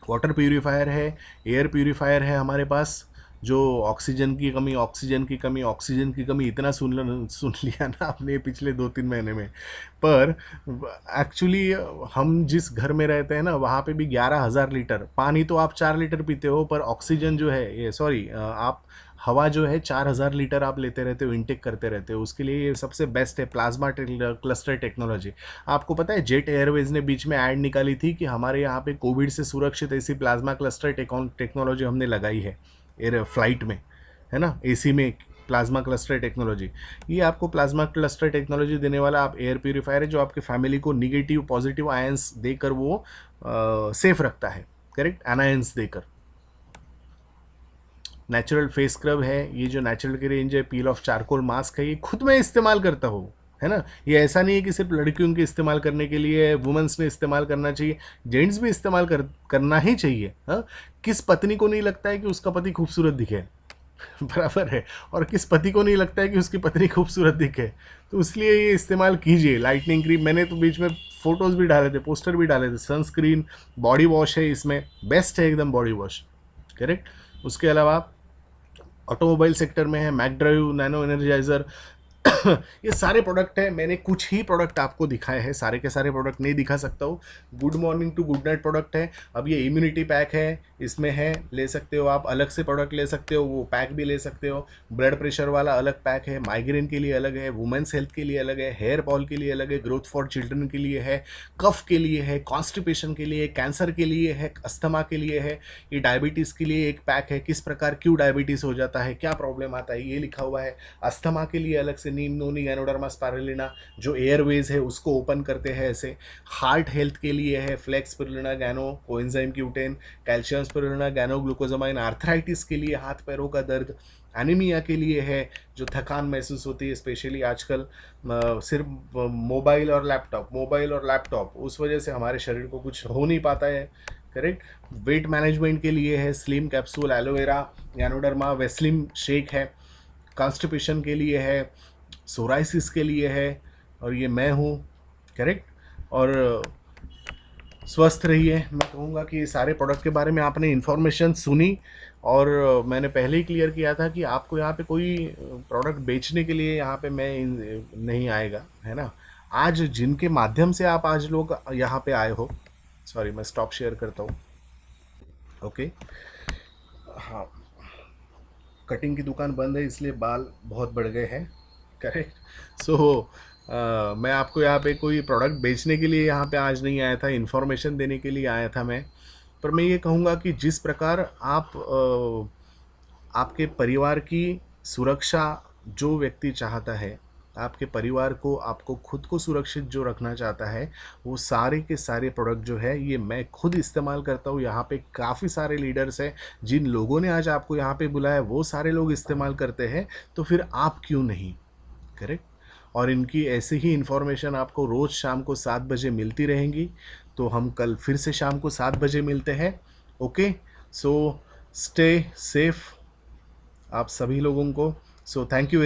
वाटर प्यूरीफायर है, एयर प्यूरीफायर है हमारे पास, जो ऑक्सीजन की कमी, ऑक्सीजन की कमी, ऑक्सीजन की कमी इतना सुन लिया ना आपने पिछले 2-3 महीने में। पर एक्चुअली हम जिस घर में रहते हैं ना, वहाँ पे भी 11,000 लीटर पानी, तो आप 4 लीटर पीते हो, पर ऑक्सीजन जो है, ये सॉरी, आप हवा जो है 4,000 लीटर आप लेते रहते हो, इनटेक करते रहते हो। उसके लिए ये सबसे बेस्ट है प्लाज्मा क्लस्टर टेक्नोलॉजी। आपको पता है जेट एयरवेज ने बीच में ऐड निकाली थी कि हमारे यहाँ पे कोविड से सुरक्षित ऐसी प्लाज्मा क्लस्टर टेक्नोलॉजी हमने लगाई है एयर फ्लाइट में, है ना, एसी में प्लाज्मा क्लस्टर टेक्नोलॉजी। ये आपको प्लाज्मा क्लस्टर टेक्नोलॉजी देने वाला आप एयर प्यूरीफायर है, जो आपके फैमिली को निगेटिव पॉजिटिव आयंस देकर वो सेफ रखता है, करेक्ट, एनायंस देकर। नेचुरल फेस स्क्रब है, ये जो नेचुरल की रेंज है, पील ऑफ चारकोल मास्क है, ये खुद मैं इस्तेमाल करता हूँ, है ना। ये ऐसा नहीं है कि सिर्फ लड़कियों के इस्तेमाल करने के लिए, वुमेंस ने इस्तेमाल करना चाहिए, जेंट्स भी इस्तेमाल करना ही चाहिए। हाँ, किस पत्नी को नहीं लगता है कि उसका पति खूबसूरत दिखे बराबर है, और किस पति को नहीं लगता है कि उसकी पत्नी खूबसूरत दिखे। तो इसलिए ये इस्तेमाल कीजिए। लाइटनिंग क्रीम, मैंने तो बीच में फोटोज़ भी डाले थे, पोस्टर भी डाले थे। सनस्क्रीन, बॉडी वॉश है इसमें, बेस्ट है एकदम बॉडी वॉश, करेक्ट। उसके अलावा ऑटोमोबाइल सेक्टर में है मैकड्राइव, नैनो एनर्जाइजर ये सारे प्रोडक्ट हैं। मैंने कुछ ही प्रोडक्ट आपको दिखाए हैं, सारे के सारे प्रोडक्ट नहीं दिखा सकता हूँ। Good morning to good night product है। अब ये इम्यूनिटी पैक है, इसमें है, ले सकते हो आप। अलग से प्रोडक्ट ले सकते हो, वो पैक भी ले सकते हो। ब्लड प्रेशर वाला अलग पैक है, माइग्रेन के लिए अलग है, वुमेन्स हेल्थ के लिए अलग है, हेयर फॉल के लिए अलग है, ग्रोथ फॉर चिल्ड्रन के लिए है, कफ के लिए है, कॉन्स्टिपेशन के लिए, कैंसर के लिए है, अस्थमा के लिए है, ये डायबिटीज़ के लिए एक पैक है, किस प्रकार क्यों डायबिटीज़ हो जाता है, क्या प्रॉब्लम आता है, ये लिखा हुआ है। अस्थमा के लिए अलग से नीम नोनी गैनोडर्मा स्पाइरुलिना, जो एयरवेज है उसको ओपन करते हैं ऐसे। हार्ट हेल्थ के लिए है flex spirulina गैनो, coenzyme Q ten, calcium spirulina गैनो, glucosamine. Arthritis के लिए, हाथ पैरों का दर्द। एनीमिया के लिए है, जो थकान महसूस होती है स्पेशली आजकल सिर्फ मोबाइल और लैपटॉप, उस वजह से हमारे शरीर को कुछ हो नहीं पाता है, करेक्ट। वेट मैनेजमेंट के लिए है slim capsule, aloe vera, ganoderma, Weslim shake है। कॉन्स्टिपेशन के लिए है, सोराइसिस के लिए है, और ये मैं हूँ, करेक्ट। और स्वस्थ रहिए। मैं कहूँगा कि ये सारे प्रोडक्ट के बारे में आपने इन्फॉर्मेशन सुनी, और मैंने पहले ही क्लियर किया था कि आपको यहाँ पे कोई प्रोडक्ट बेचने के लिए यहाँ पे मैं नहीं आएगा, है ना। आज जिनके माध्यम से आप आज लोग यहाँ पे आए हो, सॉरी मैं स्टॉप शेयर करता हूँ, ओके। हाँ, कटिंग की दुकान बंद है इसलिए बाल बहुत बढ़ गए हैं, करेक्ट। सो मैं आपको यहाँ पे कोई प्रोडक्ट बेचने के लिए यहाँ पे आज नहीं आया था, इन्फॉर्मेशन देने के लिए आया था मैं। पर मैं ये कहूँगा कि जिस प्रकार आप आपके परिवार की सुरक्षा जो व्यक्ति चाहता है, आपके परिवार को, आपको खुद को सुरक्षित जो रखना चाहता है, वो सारे के सारे प्रोडक्ट जो है ये मैं खुद इस्तेमाल करता हूँ। यहाँ पे काफ़ी सारे लीडर्स हैं, जिन लोगों ने आज आपको यहाँ पे बुलाया वो सारे लोग इस्तेमाल करते हैं, तो फिर आप क्यों नहीं, करेक्ट। और इनकी ऐसे ही इन्फॉर्मेशन आपको रोज़ शाम को 7 बजे मिलती रहेंगी। तो हम कल फिर से शाम को 7 बजे मिलते हैं, ओके। सो स्टे सेफ आप सभी लोगों को। So thank you very